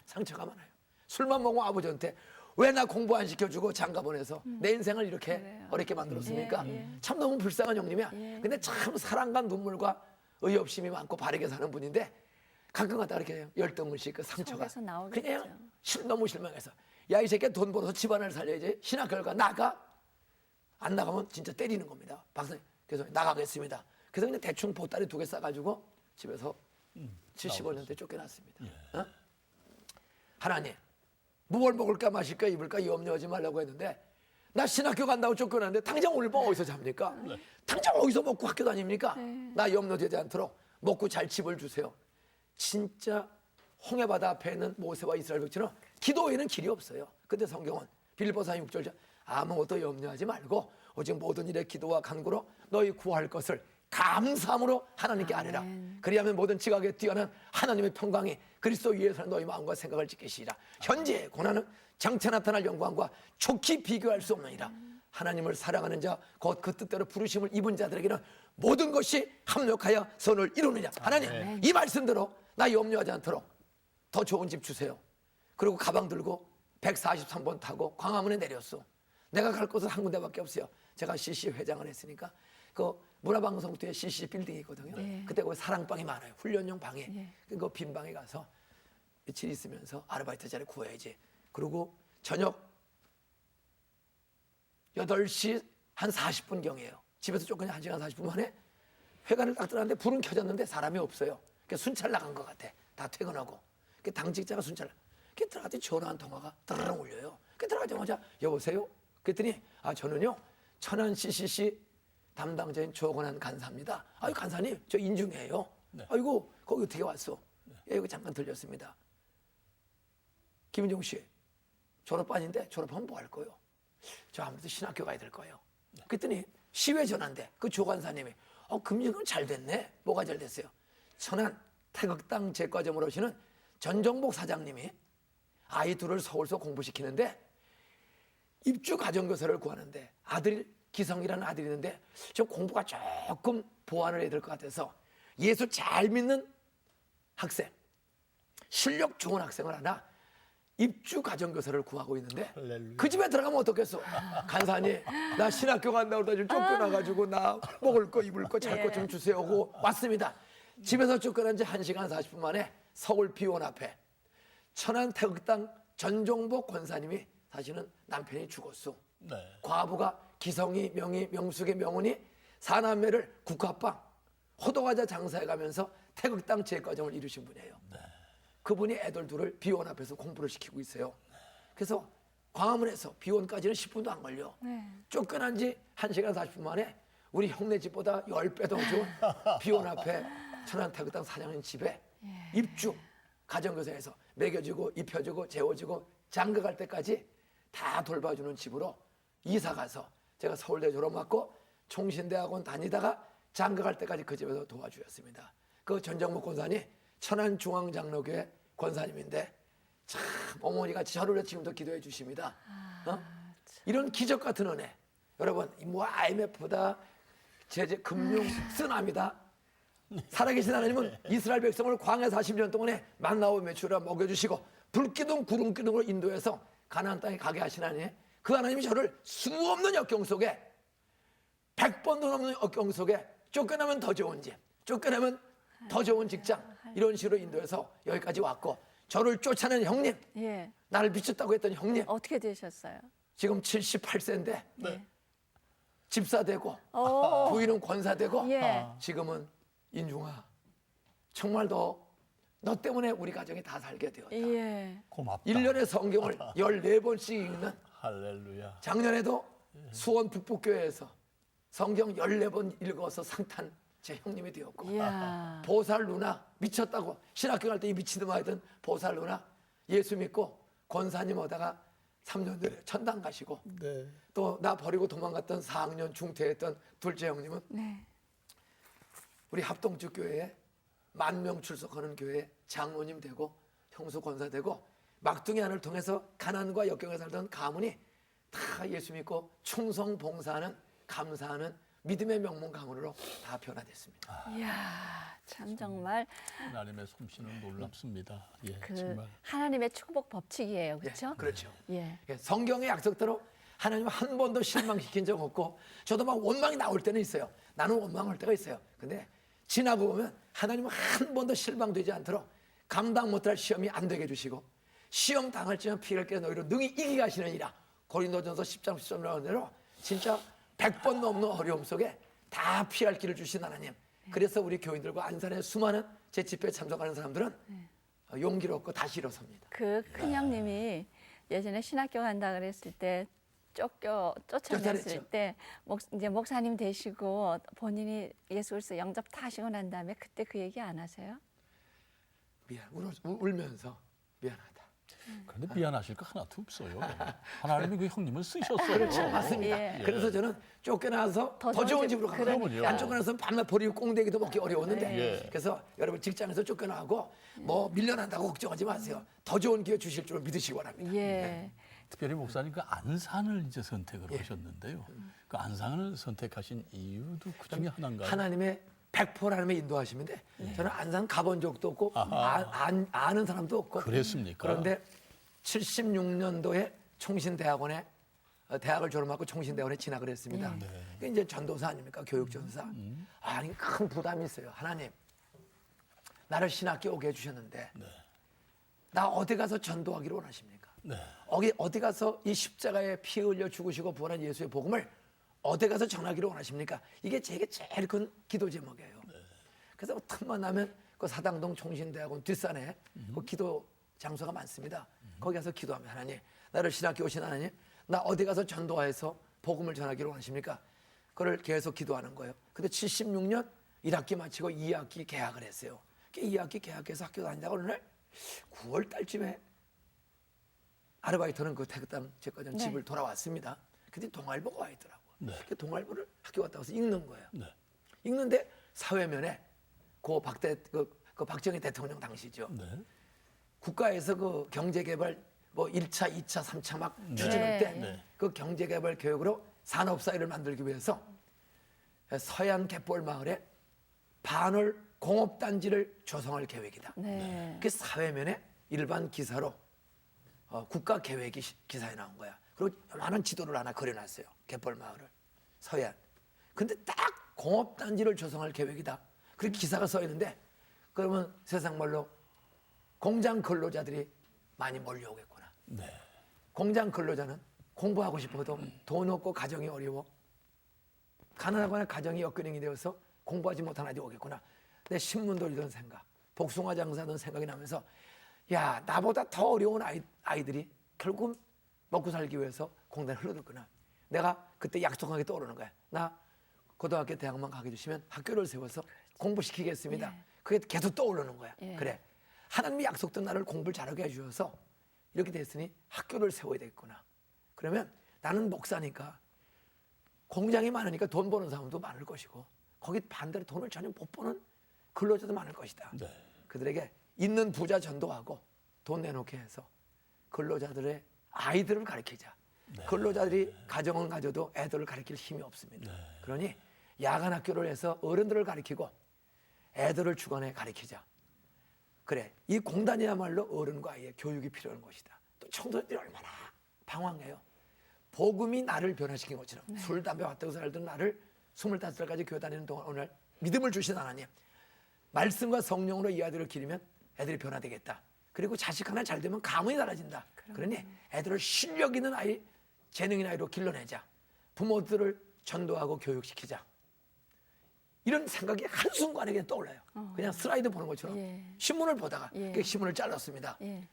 상처가 많아요. 술만 먹으면 아버지한테 왜 나 공부 안 시켜주고 장가 보내서 내 인생을 이렇게 그래요. 어렵게 만들었습니까? 예, 예. 참 너무 불쌍한 형님이야. 예. 근데 참 사랑과 눈물과 의협심이 많고 바르게 사는 분인데 가끔가다 이렇게 열등무시 그 상처가 속에서 나오겠죠. 그냥 너무 실망해서 야, 이 새끼 돈 벌어서 집안을 살려야지. 신학교를 가. 나가. 안 나가면 진짜 때리는 겁니다. 박사님, 그래서 나가겠습니다. 그래서 그냥 대충 보따리 2개 싸가지고 집에서 75년 때 쫓겨났습니다. 어? 하나님, 뭘 먹을까 마실까 입을까 염려하지 말라고 했는데 나 신학교 간다고 쫓겨났는데 당장 오늘 밤 어디서 잡니까? 당장 어디서 먹고 학교 다닙니까? 나 염려되지 않도록 먹고 잘 집을 주세요. 진짜 홍해바다 앞에 있는 모세와 이스라엘 백성처럼 기도에는 길이 없어요. 근데 성경은 빌립보서 6절 아무것도 염려하지 말고 오직 모든 일에 기도와 간구로 너희 구할 것을 감사함으로 하나님께 아뢰라. 아멘. 그리하면 모든 지각에 뛰어난 하나님의 평강이 그리스도 위에서 너희 마음과 생각을 지키시리라. 현재의 고난은 장차 나타날 영광과 좋게 비교할 수 없느니라. 하나님을 사랑하는 자 곧 그 뜻대로 부르심을 입은 자들에게는 모든 것이 합력하여 선을 이루느냐. 하나님, 아멘. 이 말씀대로 나 염려하지 않도록 더 좋은 집 주세요. 그리고 가방 들고 143번 타고 광화문에 내렸어. 내가 갈 곳은 한 군데밖에 없어요. 제가 CC 회장을 했으니까 그 문화방송 뒤에 CC 빌딩이 있거든요. 네. 그때 거기 사랑방이 많아요. 훈련용 방에. 네. 그 빈 방에 가서 며칠 있으면서 아르바이트 자리 구해야지. 그리고 저녁 8시 한 40분경이에요. 집에서 쫓겨나 1시간 40분 만에 회관을 딱 들어갔는데 불은 켜졌는데 사람이 없어요. 그러니까 순찰 나간 것 같아. 다 퇴근하고. 그 당직자가 순찰. 그 들어갔더니 전화 한 통화가 드르릉 울려요. 그 들어가자마자 여보세요? 그랬더니 저는요 천안 CCC 담당자인 조건한 간사입니다. 아유 간사님 저 인중이에요. 네. 아이고 거기 어떻게 왔어? 예, 여기 잠깐 들렸습니다. 김인종 씨 졸업반인데 졸업하면 뭐 할 거예요? 저 아무래도 신학교 가야 될 거예요. 그랬더니 시외 전화인데 그 조간사님이 금융은 잘 됐네. 뭐가 잘 됐어요? 천안 태극당 제과점으로 오시는 전정복 사장님이 아이 둘을 서울서 공부시키는데 입주 가정교사를 구하는데 아들 기성이라는 아들이 있는데 좀 공부가 조금 보완을 해야 될 것 같아서 예수 잘 믿는 학생, 실력 좋은 학생을 하나 입주 가정교사를 구하고 있는데 할렐루야. 그 집에 들어가면 어떻겠어? 간사님 나 신학교 간다고 나 좀 쫓겨나가지고 나 먹을 거 입을 거 잘 것 좀 주세요 하고 왔습니다. 집에서 쫓겨난 지 1시간 40분 만에 서울 비원 앞에 천안 태극당 전종복 권사님이 사실은 남편이 죽었어. 네. 과부가 기성이, 명희, 명숙의 명훈이 사남매를 국화빵, 호두과자 장사해가면서 태극당 제과점을 이루신 분이에요. 그분이 애들 둘을 비원 앞에서 공부를 시키고 있어요. 그래서 광화문에서 비원까지는 10분도 안 걸려. 네. 쫓겨난 지 1시간 40분 만에 우리 형네 집보다 10배 더 좋은 비원 앞에 천안 태극당 사장님 집에 입주 가정교사에서 먹여주고 입혀주고 재워주고 장가갈 때까지 다 돌봐주는 집으로 이사가서 제가 서울대 졸업 맞고 총신대학원 다니다가 장가갈 때까지 그 집에서 도와주셨습니다. 그 전정목 권사님 천안중앙장로교회 권사님인데 참 어머니가 저를 지금도 기도해 주십니다. 이런 기적 같은 은혜. 여러분 뭐 IMF다 제재 금융 쓰나미다. 살아계신 하나님은 이스라엘 백성을 광야 40년 동안에 만나고 매출을 먹여주시고 불기둥 구름기둥으로 인도해서 가나안 땅에 가게 하신 하나님, 그 하나님이 저를 수없는 역경 속에 100번도 넘는 역경 속에 쫓겨나면 더 좋은 집, 쫓겨나면 더 좋은 직장, 이런 식으로 인도해서 여기까지 왔고, 저를 쫓아낸 형님, 예. 나를 미쳤다고 했던 형님, 어떻게 되셨어요? 지금 78세인데 네. 집사 되고 오. 부인은 권사 되고 예. 지금은 인중아, 정말 너 때문에 우리 가정이 다 살게 되었다. 예. 고맙다. 1년에 성경을 14번씩 읽는, 할렐루야. 작년에도 수원 북북교회에서 성경 14번 읽어서 상탄 제 형님이 되었고, 이야. 보살 누나, 미쳤다고 신학교 갈 때 이 미치듯 하던 보살 누나, 예수 믿고 권사님 오다가 3년 전에 천당 가시고, 네. 또 나 버리고 도망갔던 4학년 중퇴했던 둘째 형님은 네. 우리 합동주 교회에 10,000명 출석하는 교회 장로님 되고 형수 권사 되고, 막둥이 안을 통해서 가난과 역경에 살던 가문이 다 예수 믿고 충성 봉사하는, 감사하는 믿음의 명문 가문으로 다 변화됐습니다. 이야, 참 정말 하나님의 솜씨는 놀랍습니다. 예, 그 정말. 하나님의 축복 법칙이에요, 그렇죠? 예, 그렇죠. 예. 예, 성경의 약속대로 하나님 한 번도 실망시킨 적 없고, 저도 막 원망이 나올 때는 있어요. 나는 원망할 때가 있어요. 근데 지나고 보면 하나님은 한 번도 실망되지 않도록 감당 못할 시험이 안 되게 해주시고, 시험 당할지면 피할 게 너희로 능히 이기게 하시느니라. 고린도전서 10장 10절 나오는 대로 진짜 100번 넘는 어려움 속에 다 피할 길을 주신 하나님. 그래서 우리 교인들과 안산의 수많은 제 집회에 참석하는 사람들은 용기를 얻고 다시 일어섭니다. 그 큰형님이 예전에 신학교 간다 그랬을 때 쫓아냈을 쫓아냈죠. 때 이제 목사님 되시고 본인이 예수 그리스도 영접 타시고 난 다음에 그때 그 얘기 안 하세요? 울면서 미안하다. 그런데 미안하실 거 하나도 없어요. 하나님이 그 형님을 쓰셨어요. 그렇죠, 맞습니다. 예. 그래서 저는 쫓겨나서 더 좋은 집으로 간 거예요. 그러면요. 안 쫓겨나서 밤낮 버리고 꽁대기도 먹기 어려웠는데, 예. 그래서 여러분 직장에서 쫓겨나고 뭐 밀려난다고 걱정하지 마세요. 더 좋은 기회 주실 줄 믿으시기 바랍니다. 예. 특별히 목사님 그 안산을 이제 선택을 하셨는데요. 그 안산을 선택하신 이유도 그 중에 하나인가요? 하나님의 100% 하나님의 인도하심인데, 저는 안산 가본 적도 없고 아는 사람도 없고, 그랬습니까? 그런데 76년도에 총신대학원에 대학을 졸업하고 총신대학원에 진학을 했습니다. 그게 이제 전도사 아닙니까? 교육전사. 아니, 큰 부담이 있어요. 하나님, 나를 신학교 오게 해주셨는데 나 어디 가서 전도하기를 원하십니까? 네. 어디 가서 이 십자가에 피 흘려 죽으시고 부활한 예수의 복음을 어디 가서 전하기를 원하십니까? 이게 제게 제일 큰 기도 제목이에요. 그래서 틈만 나면 그 사당동 총신대학원 뒷산에 그 기도 장소가 많습니다. 거기 가서 기도하면, 하나님, 나를 신학교 오신 하나님, 나 어디 가서 전도해서 복음을 전하기를 원하십니까? 그걸 계속 기도하는 거예요. 근데 76년 1학기 마치고 2학기 개학을 했어요. 2학기 개학해서 학교 다니다가 어느 날 9월 달쯤에 아르바이트는 그 태극당 제과점 집을 돌아왔습니다. 근데 동아일보가 와 있더라고. 네. 그 동아일보를 학교 갔다 와서 읽는 거예요. 네. 읽는데 사회면에 그 박정희 대통령 당시죠. 네. 국가에서 그 경제개발 뭐 1차, 2차, 3차 막 추진할 때 네. 그 경제개발 교육으로 산업사회를 만들기 위해서 서해안 갯벌 마을에 반월 공업단지를 조성할 계획이다. 네. 그 사회면에 일반 기사로 국가 계획이 기사에 나온 거야. 그리고 많은 지도를 하나 그려놨어요. 갯벌 마을을, 서해안. 근데 딱 공업단지를 조성할 계획이다. 그렇게 기사가 써 있는데, 그러면 세상 말로 공장 근로자들이 많이 몰려오겠구나. 네. 공장 근로자는 공부하고 싶어도 돈 없고 가정이 어려워. 가난하거나 가정이 역근행이 되어서 공부하지 못한 아이들이 오겠구나. 내 신문 돌리던 생각, 복숭아 장사하던 생각이 나면서, 야, 나보다 더 어려운 아이들이 결국 먹고 살기 위해서 공단에 흘러들구나. 내가 그때 약속한 게 떠오르는 거야. 나 고등학교 대학만 가게 해주시면 학교를 세워서 공부시키겠습니다. 그게 계속 떠오르는 거야. 예. 그래, 하나님이 약속된 나를 공부를 잘하게 해주셔서 이렇게 됐으니 학교를 세워야 되겠구나. 그러면 나는 목사니까 공장이 많으니까 돈 버는 사람도 많을 것이고, 거기 반대로 돈을 전혀 못 버는 근로자도 많을 것이다. 네. 그들에게 있는 부자 전도하고 돈 내놓게 해서 근로자들의 아이들을 가르치자. 근로자들이 가정은 가져도 애들을 가르칠 힘이 없습니다. 그러니 야간 학교를 해서 어른들을 가르치고 애들을 주간에 가르치자. 그래, 이 공단이야말로 어른과 아이의 교육이 필요한 것이다. 또 청소년들이 얼마나 방황해요. 복음이 나를 변화시킨 것처럼 술, 담배, 밭에서 살던 나를 25살까지 교회 다니는 동안 오늘 믿음을 주신 하나님, 말씀과 성령으로 이 아들을 기르면 애들이 변화되겠다. 그리고 자식 하나 잘 되면 가문이 달라진다. 그러니 애들을 실력 있는 아이, 재능 있는 아이로 길러내자. 부모들을 전도하고 교육시키자. 이런 생각이 한순간에 그냥 떠올라요. 그냥 슬라이드 보는 것처럼. 예. 신문을 보다가 예. 그 신문을 잘랐습니다. 예.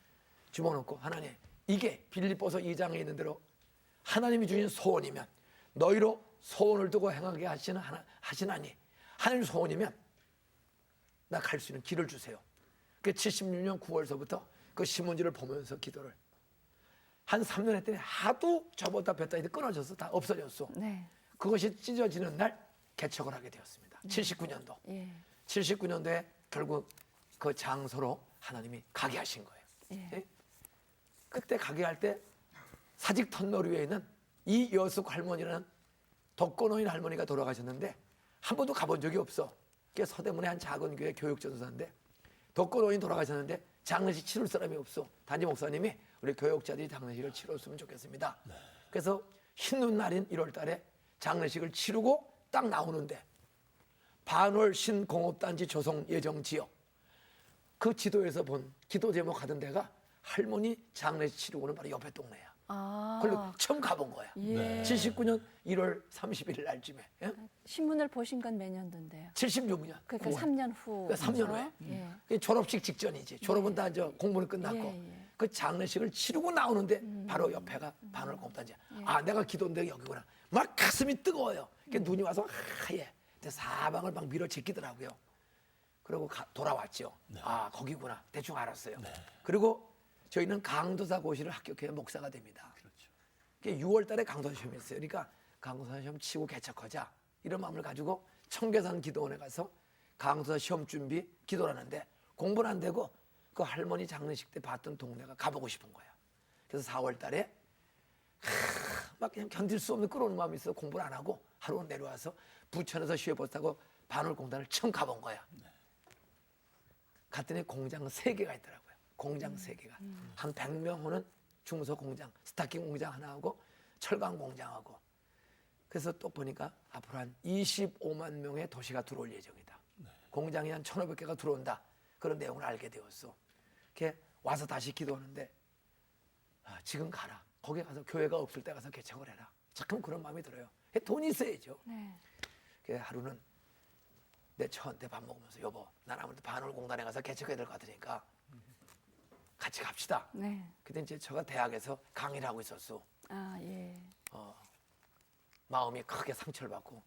집어넣고 하나님, 이게 빌립보서 2장에 있는 대로 하나님이 주신 소원이면 너희로 소원을 두고 행하게 하시나니 하나님 소원이면 나 갈 수 있는 길을 주세요. 그 76년 9월서부터 그 신문지를 보면서 기도를 한 3년 했더니 하도 접었다 뺐다 해도 끊어졌어. 다 없어졌어. 네. 그것이 찢어지는 날 개척을 하게 되었습니다. 79년도. 예. 79년도에 결국 그 장소로 하나님이 가게 하신 거예요. 예. 그때 가게 할 때 사직 터널 위에 있는 이여숙 할머니라는 독거노인 할머니가 돌아가셨는데 한 번도 가본 적이 없어. 그게 서대문의 한 작은 교회 교육전도사인데 독거노인 돌아가셨는데 장례식 치를 사람이 없어. 단지 목사님이 우리 교육자들이 장례식을 치렀으면 좋겠습니다. 그래서 흰눈 날인 1월 달에 장례식을 치르고 딱 나오는데 반월 신공업단지 조성 예정 지역 그 지도에서 본 기도 제목 하던 데가 할머니 장례식 치르고는 바로 옆에 동네야. 아. 그걸로 처음 가본 거야. 예. 79년 1월 31일 날쯤에. 예? 신문을 보신 건 몇 년도인데요? 76년. 그러니까 9월. 3년 후. 그러니까 3년 후에. 예. 그게 졸업식 직전이지. 졸업은 다 이제 공부는 끝났고. 예. 그 장례식을 치르고 나오는데 바로 옆에가 반월 공단지야. 아, 내가 기도인데 여기구나. 막 가슴이 뜨거워요. 그 눈이 와서 하얘. 이제 사방을 막 밀어 제끼더라고요. 그리고 돌아왔죠. 아, 거기구나. 대충 알았어요. 그리고 저희는 강도사 고시를 합격해야 목사가 됩니다. 그게 6월 달에 강도사 시험이 있어요. 그러니까 강도사 시험 치고 개척하자. 이런 마음을 가지고 청계산 기도원에 가서 강도사 시험 준비 기도를 하는데 공부는 안 되고 그 할머니 장례식 때 봤던 동네가 가보고 싶은 거야. 그래서 4월 달에 막 그냥 견딜 수 없는 끌어오는 마음이 있어서 공부를 안 하고 하루 내려와서 부천에서 시외버스 타고 반월공단을 처음 가본 거야. 갔더니 공장 3개가 있더라고요. 공장 3개가. 한 100명 오는 중소 공장, 스타킹 공장 하나 하고 철강 공장하고. 그래서 또 보니까 앞으로 한 25만 명의 도시가 들어올 예정이다. 공장이 한 1,500개가 들어온다. 그런 내용을 알게 되었어. 이렇게 와서 다시 기도하는데 아, 지금 가라. 거기 가서 교회가 없을 때 가서 개척을 해라. 참 그런 마음이 들어요. 돈이 있어야죠. 네. 그래서 하루는 내 처한테 밥 먹으면서 여보, 난 아무래도 반월공단에 가서 개척해야 될 것 같으니까 같이 갑시다. 네. 그때 이제 제가 대학에서 강의를 하고 있었어. 아, 예. 마음이 크게 상처를 받고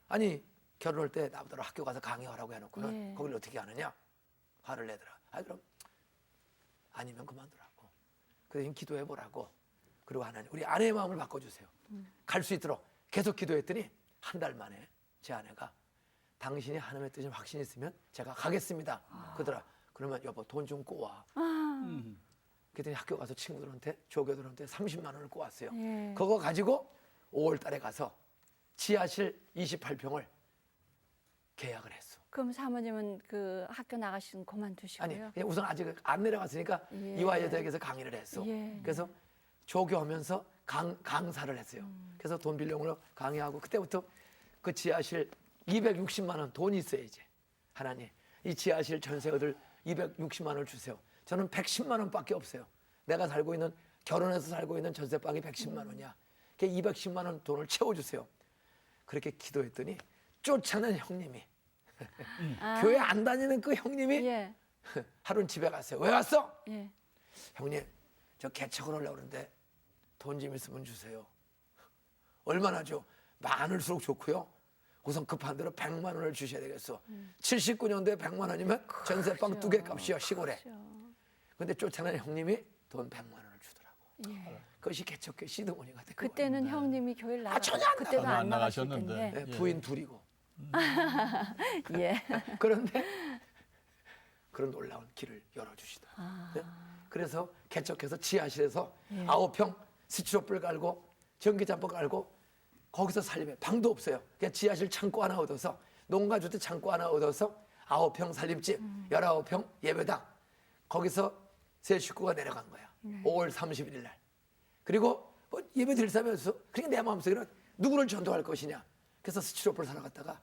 아니 결혼할 때 나보다 학교 가서 강의하라고 해놓고는 예. 거기를 어떻게 하느냐 화를 내더라. 아 그럼 아니면 그만두라고. 그래서 기도해보라고. 그리고 하나님 우리 아내의 마음을 바꿔주세요. 갈 수 있도록 계속 기도했더니 한 달 만에 제 아내가 당신이 하나님의 뜻에 확신이 있으면 제가 가겠습니다. 그러더라. 그러면 여보 돈 좀 꼬아. 그랬더니 학교 가서 친구들한테 조교들한테 30만 원을 꼬았어요. 예. 그거 가지고 5월 달에 가서 지하실 28평을 계약을 했어. 그럼 사모님은 그 학교 나가시는 아니 그만두시고요? 그냥 우선 아직 안 내려갔으니까 예. 이화여대학에서 강의를 했어. 예. 그래서 조교하면서 강사를 했어요. 그래서 돈 빌려오려 강의하고 그때부터 그 지하실 260만 원 돈이 있어야지. 하나님 이 지하실 전세 얻을 260만 원을 주세요. 저는 110만 원밖에 없어요. 내가 살고 있는 결혼해서 살고 있는 전세방이 110만 원이야. 그 210만 원 돈을 채워주세요. 그렇게 기도했더니 쫓아낸 형님이 교회 안 다니는 그 형님이 예. 하루는 집에 갔어요. 왜 왔어? 예. 형님 저 개척을 하려고 그러는데 돈 좀 있으면 주세요. 얼마나 줘? 많을수록 좋고요. 우선 급한 대로 100만 원을 주셔야 되겠어. 79년도에 100만 원이면 전세방 2개 값이야 시골에. 근데 쫓아낸 형님이 돈 100만 원을 주더라고. 예. 그것이 개척교회 시드머니가 되고 그때는 형님이 교회를 나가 전혀 안 그때도 나가- 안 나가실 나가셨는데. 텐데. 네, 부인 둘이고. 예. 그런데 그런 놀라운 길을 열어주시더라고요. 네? 그래서 개척해서 지하실에서 9평 스티로폴 깔고 전기장법 깔고 거기서 살림해. 방도 없어요. 그냥 지하실 창고 하나 얻어서 농가주택 창고 하나 얻어서 9평 살림집 19평 예배당 거기서 세 식구가 내려간 거야. 5월 31일 날. 그리고 뭐 예배 드릴 사람이 없어. 그러니까 내 마음속에는 누구를 전도할 것이냐. 그래서 스티로폴 사러 갔다가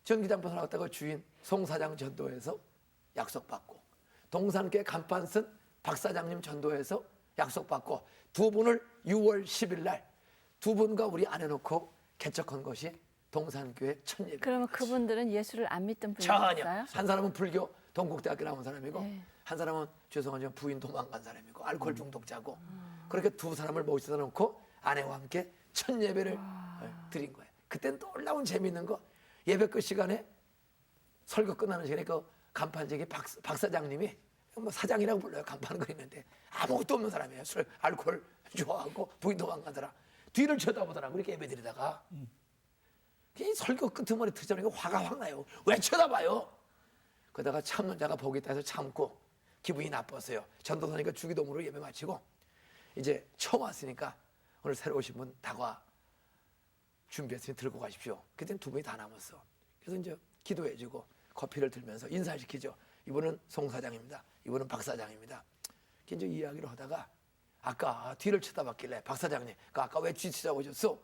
전기장판 나왔다가 주인 송 사장 전도에서 약속받고, 동산교회 간판 쓴 박 사장님 전도에서 약속받고, 두 분을 6월 10일 날 두 분과 우리 안 해놓고 개척한 것이 동산교회 첫 예배. 그러면 그분들은 예수를 안 믿던 전혀. 분이었어요? 한 사람은 불교 동국대학교 나온 사람이고, 네. 한 사람은 죄송하지만 부인 도망간 사람이고, 알코올 중독자고, 그렇게 두 사람을 모셔다 놓고 아내와 함께 첫 예배를 드린 거예요. 그때는 놀라운 재미있는 거, 예배 끝 시간에 설교 끝나는 시간에 그 간판직이 박 사장님이, 뭐 사장이라고 불러요. 간판은 그랬는데 아무것도 없는 사람이에요. 술, 알코올 좋아하고 부인 도망간 사람. 뒤를 쳐다보더라고. 이렇게 예배 드리다가 이 설교 끄트머리 트자니까 화가 확 나요. 왜 쳐다봐요? 그러다가 참는 자가 복이 있다 해서 참고 기분이 나빴어요. 전도사니까 주기도문으로 예배 마치고 이제 처음 왔으니까 오늘 새로 오신 분 다과 준비했으니 들고 가십시오. 그때는 두 분이 다 남았어. 그래서 이제 기도해주고 커피를 들면서 인사시키죠. 이분은 송 사장입니다. 이분은 박 사장입니다. 이제 이야기를 하다가 아까 뒤를 쳐다봤길래 박 사장님, 아까 왜 뒤 쳐다보셨어?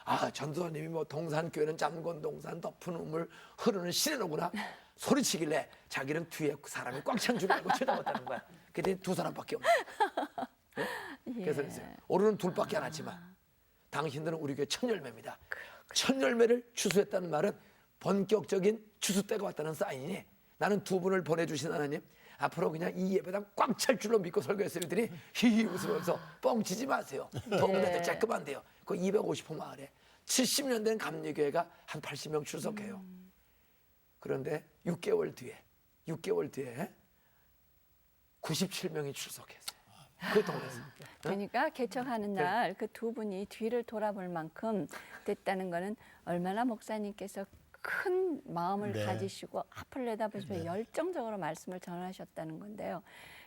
아, 전도사님이 뭐 동산교회는 잠건 동산 덮은 우물 흐르는 시내로구나 소리치길래 자기는 뒤에 사람이 꽉 찬 줄 알고 쳐다봤다는 거야. 그때 두 사람밖에 없는 거야. 네? 그래서 그랬어요. 오늘은 둘밖에 안 왔지만 당신들은 우리 교회 첫 열매입니다. 첫 열매를 추수했다는 말은 본격적인 추수 때가 왔다는 사인이니, 나는 두 분을 보내주신 하나님, 앞으로 그냥 이 예배당 꽉 찰 줄로 믿고 설교했어요. 그랬더니 히히 웃으면서 뻥치지 마세요. 동네도 쬐끔한 데요. 그 250호 마을에 70년 된 감리교회가 한 80명 출석해요. 그런데 6개월 뒤에 97명이 출석했어요. 그 동네에서. 그러니까 개척하는 날 그 두 분이 뒤를 돌아볼 만큼 됐다는 거는 얼마나 목사님께서 큰 마음을 네. 가지시고 앞을 내다보시며 열정적으로 말씀을 전하셨다는 건데요.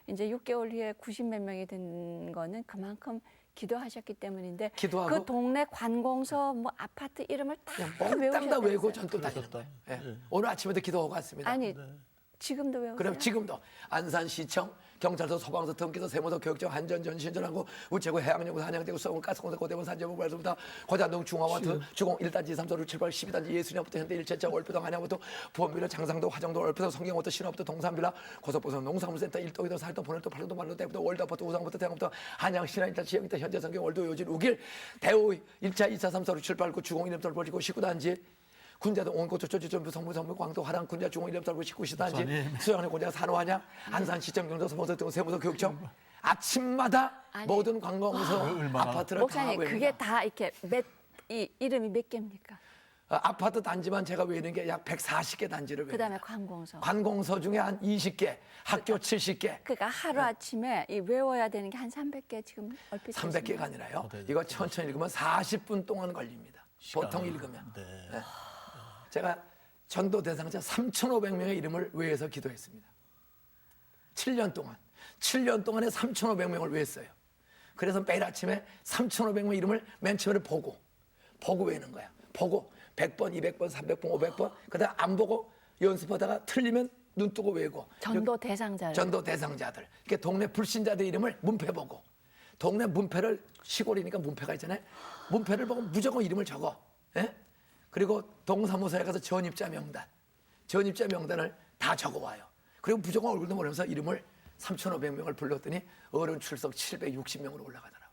이제 6개월 후에 90몇 명이 된 거는 그만큼 기도하셨기 때문인데, 기도하고 그 동네 관공서 뭐 아파트 이름을 다 몽땅 다 외우고 외우셨다면서요. 전도 다니는 그러셨다. 거예요. 예. 예. 오늘 아침에도 기도하고 왔습니다. 아니 지금도 외우세요? 그럼 지금도 안산시청, 경찰서, 소방서, 등기소, 세무서, 교육청, 한전전, 신전하고 우체국, 해양연구, 한양대구, 서울, 가스공사, 고대본, 산재부, 발수부터 고잔동, 중화마트, 주공 1단지, 2, 3, 4, 6, 7, 8, 12단지, 예수령부터 현대 일체차, 월표동, 한양부터 부원비료, 장상도, 화정도, 월표동, 성경부터 신화부터 동산빌라, 고속보선, 농산물센터, 일동이도, 살동, 보낼도, 팔도, 말로, 대부터, 월드아파트, 우상부터, 대학부터, 한양, 신화, 일단, 지역부터, 현재 성경, 월도, 요진, 우길, 대우, 1차, 2차, 3, 4, 6, 7, 8, 9, 주공 1렘떨 벌리고 19단지, 군자도 온고조 조지전부 성부 광도 하랑 군자 중공 1렘떨 19시단지, 수양의 군자 산호한양, 안산 시청 경도 서모서 등 세무서 교육청, 아침마다 아니. 모든 관공서 얼마나. 아파트를 다 목사님 외웁니다. 그게 다 이렇게 이름이 몇 개입니까? 아파트 단지만 제가 외우는 게 약 140개 단지를 외웁니다. 그다음에 관공서. 관공서 중에 한 20개, 학교 70개, 그러니까 하루 아침에 이 외워야 되는 게 한 300개 지금 얼핏 300개가 아니라요. 네. 이거 천천히 읽으면 40분 동안 걸립니다. 보통 시간을. 읽으면. 네. 네. 제가 전도 대상자 3,500명의 이름을 외워서 기도했습니다. 7년 동안에 3,500명을 외웠어요. 그래서 매일 아침에 3,500명 이름을 맨 처음에 보고 외우는 거야. 보고 100번, 200번, 300번, 500번. 그다음 안 보고 연습하다가 틀리면 눈 뜨고 외우고. 전도 대상자를. 전도 대상자들. 이렇게 동네 불신자들 이름을 문패 보고. 동네 문패를, 시골이니까 문패가 있잖아요. 문패를 보고 무조건 이름을 적어. 예? 그리고 동사무소에 가서 전입자 명단을 다 적어와요. 그리고 무조건 얼굴도 모르면서 이름을 3,500명을 불렀더니 어른 출석 760명으로 올라가더라고.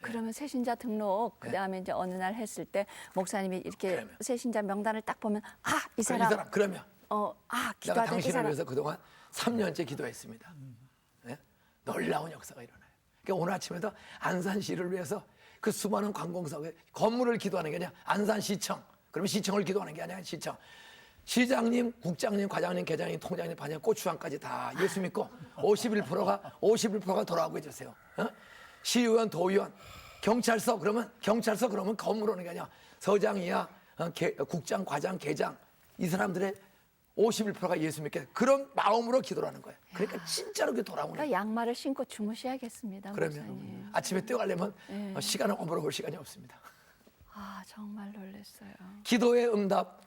그러면 새신자 등록 그다음에 이제 어느 날 했을 때 목사님이 이렇게 그러면. 새신자 명단을 딱 보면 이 이 사람 그러면 내가 기도하던 이 당신을 사람 위해서 그동안 3년째 기도했습니다. 예? 놀라운 역사가 일어나요. 그러니까 오늘 아침에도 안산시를 위해서 그 수많은 관공서에 건물을 기도하는 게 아니라 안산시청, 그러면 시청을 기도하는 게 아니라 시청. 시장님, 국장님, 과장님, 계장님, 통장님, 반장, 고추장까지 다 예수 믿고 51%가 돌아오고 해주세요. 어? 시의원, 도의원, 경찰서 그러면 건물 오는 게 아니라 서장이야, 국장, 과장, 계장 이 사람들의 51%가 예수 믿게 그런 마음으로 기도를 하는 거예요. 그러니까 진짜로 그게 돌아오는 거예요. 그러니까 양말을 신고 주무셔야겠습니다. 그러면 목사님. 아침에 뛰어가려면 시간을 엄으로 볼 시간이 없습니다. 정말 놀랐어요. 기도의 응답.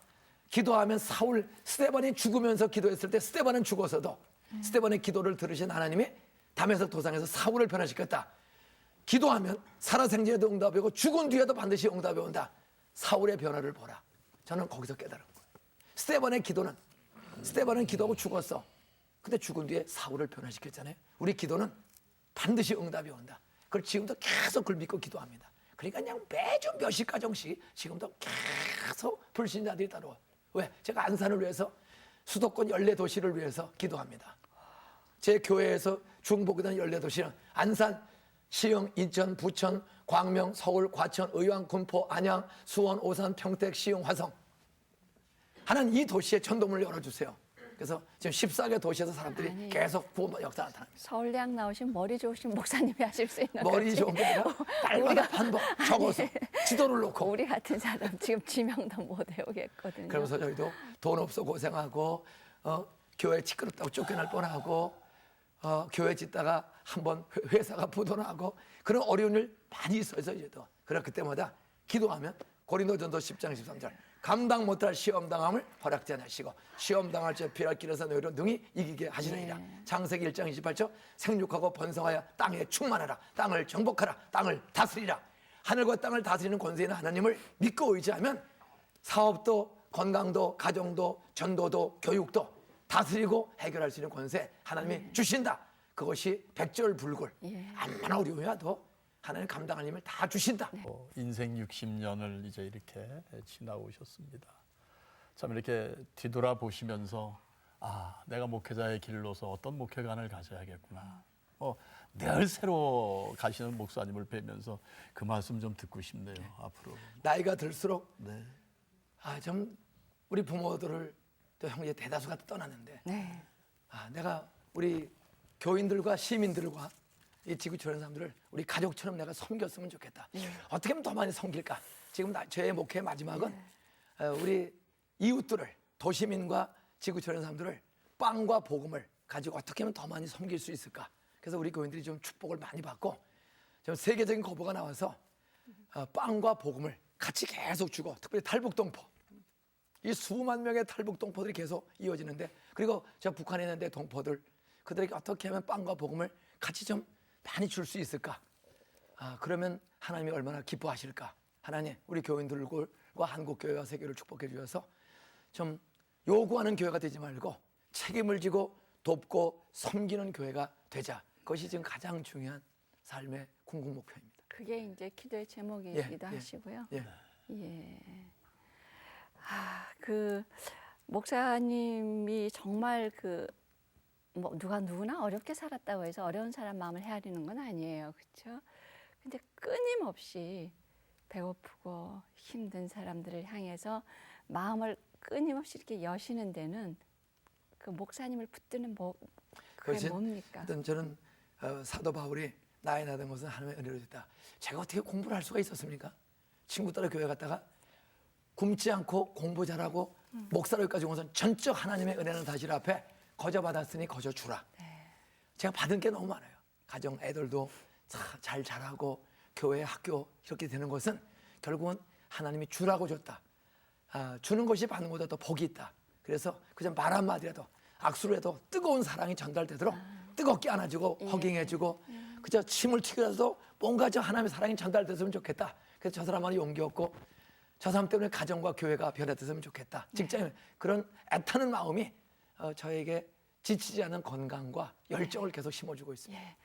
기도하면 사울, 스데반이 죽으면서 기도했을 때 스데반은 죽어서도 스데반의 기도를 들으신 하나님이 다메섹 도상에서 사울을 변화시켰다. 기도하면 살아생전에도 응답이 오고 죽은 뒤에도 반드시 응답이 온다. 사울의 변화를 보라. 저는 거기서 깨달은 거예요. 스테반의 기도하고 죽었어. 근데 죽은 뒤에 사울을 변화시켰잖아요. 우리 기도는 반드시 응답이 온다. 그걸 지금도 계속 그걸 믿고 기도합니다. 그러니까 그냥 매주 몇십 가정씩 지금도 계속 불신자들이 따라와. 왜? 제가 안산을 위해서 수도권 14도시를 위해서 기도합니다. 제 교회에서 중복이던 14도시는 안산, 시흥, 인천, 부천, 광명, 서울, 과천, 의왕, 군포, 안양, 수원, 오산, 평택, 시흥, 화성. 하나님 이 도시에 전도문을 열어주세요. 그래서 지금 14개 도시에서 사람들이 아니. 계속 구원 역사 나타납니다. 서울대학 나오신 머리 좋으신 목사님이 하실 수 있는 머리 거지. 좋은 게 아니라 날마다 한 번 적어서 지도를 놓고. 우리 같은 사람 지금 지명도 못 외우겠거든요. 그러면서 저희도 돈 없어 고생하고 교회 시끄럽다고 쫓겨날 뻔하고 교회 짓다가 한번 회사가 부도나고 그런 어려운 일 많이 있어요. 이제도. 그래 그때마다 기도하면 고린도전서 10장 13절 감당 못할 시험 당함을 허락지 않으시고 시험 당할 때 피할 길에서 너희로 능히 이기게 하시느니라. 창세기 1장 28절 생육하고 번성하여 땅에 충만하라. 땅을 정복하라. 땅을 다스리라. 하늘과 땅을 다스리는 권세 있는 하나님을 믿고 의지하면 사업도 건강도 가정도 전도도 교육도 다스리고 해결할 수 있는 권세 하나님이 주신다. 그것이 백절불굴. 얼마나 어려움이 와도 하나님 감당할 힘을 다 주신다. 인생 60년을 이제 이렇게 지나오셨습니다. 참 이렇게 뒤돌아보시면서 내가 목회자의 길로서 어떤 목회관을 가져야겠구나. 늘 새로 가시는 목사님을 뵈면서 그 말씀 좀 듣고 싶네요. 앞으로. 나이가 들수록 네. 좀 우리 부모들을 또 형제 대다수가 떠났는데 네. 내가 우리 교인들과 시민들과 이 지구촌의 사람들을 우리 가족처럼 내가 섬겼으면 좋겠다. 어떻게 하면 더 많이 섬길까? 지금 저의 목회의 마지막은 우리 이웃들을 도시민과 지구촌의 사람들을 빵과 복음을 가지고 어떻게 하면 더 많이 섬길 수 있을까? 그래서 우리 교인들이 좀 축복을 많이 받고 좀 세계적인 거부가 나와서 빵과 복음을 같이 계속 주고 특별히 탈북동포 이 수만 명의 탈북동포들이 계속 이어지는데 그리고 저 북한에 있는데 동포들 그들에게 어떻게 하면 빵과 복음을 같이 좀 많이 줄 수 있을까? 그러면 하나님이 얼마나 기뻐하실까? 하나님 우리 교인들과 한국교회와 세계를 축복해 주셔서 좀 요구하는 교회가 되지 말고 책임을 지고 돕고 섬기는 교회가 되자. 그것이 지금 가장 중요한 삶의 궁극 목표입니다. 그게 이제 기도의 제목이기도 예. 하시고요. 예. 예. 그 목사님이 정말 누구나 어렵게 살았다고 해서 어려운 사람 마음을 헤아리는 건 아니에요. 그렇죠? 근데 끊임없이 배고프고 힘든 사람들을 향해서 마음을 끊임없이 이렇게 여시는 데는 그 목사님을 붙드는 그게 그것이 뭡니까? 하여튼 저는 사도 바울이 나이 나된 것은 하나님의 은혜로 됐다. 제가 어떻게 공부를 할 수가 있었습니까? 친구 따라 교회 갔다가 굶지 않고 공부 잘하고 목사로 여기까지 온 것은 전적 하나님의 은혜는 다시 앞에 거저 받았으니 거저 주라. 제가 받은 게 너무 많아요. 가정 애들도 잘 자라고 교회 학교 이렇게 되는 것은 결국은 하나님이 주라고 줬다. 주는 것이 받는 것보다 더 복이 있다. 그래서 그저 말 한마디라도 악수를 해도 뜨거운 사랑이 전달되도록 뜨겁게 안아주고 허깅해주고 그저 침을 튀겨라도 뭔가 저 하나님의 사랑이 전달됐으면 좋겠다. 그래서 저 사람한테 용기 얻고 저 사람 때문에 가정과 교회가 변화됐으면 좋겠다. 직장에 그런 애타는 마음이 저에게 지치지 않은 건강과 열정을 계속 심어주고 있습니다. 예.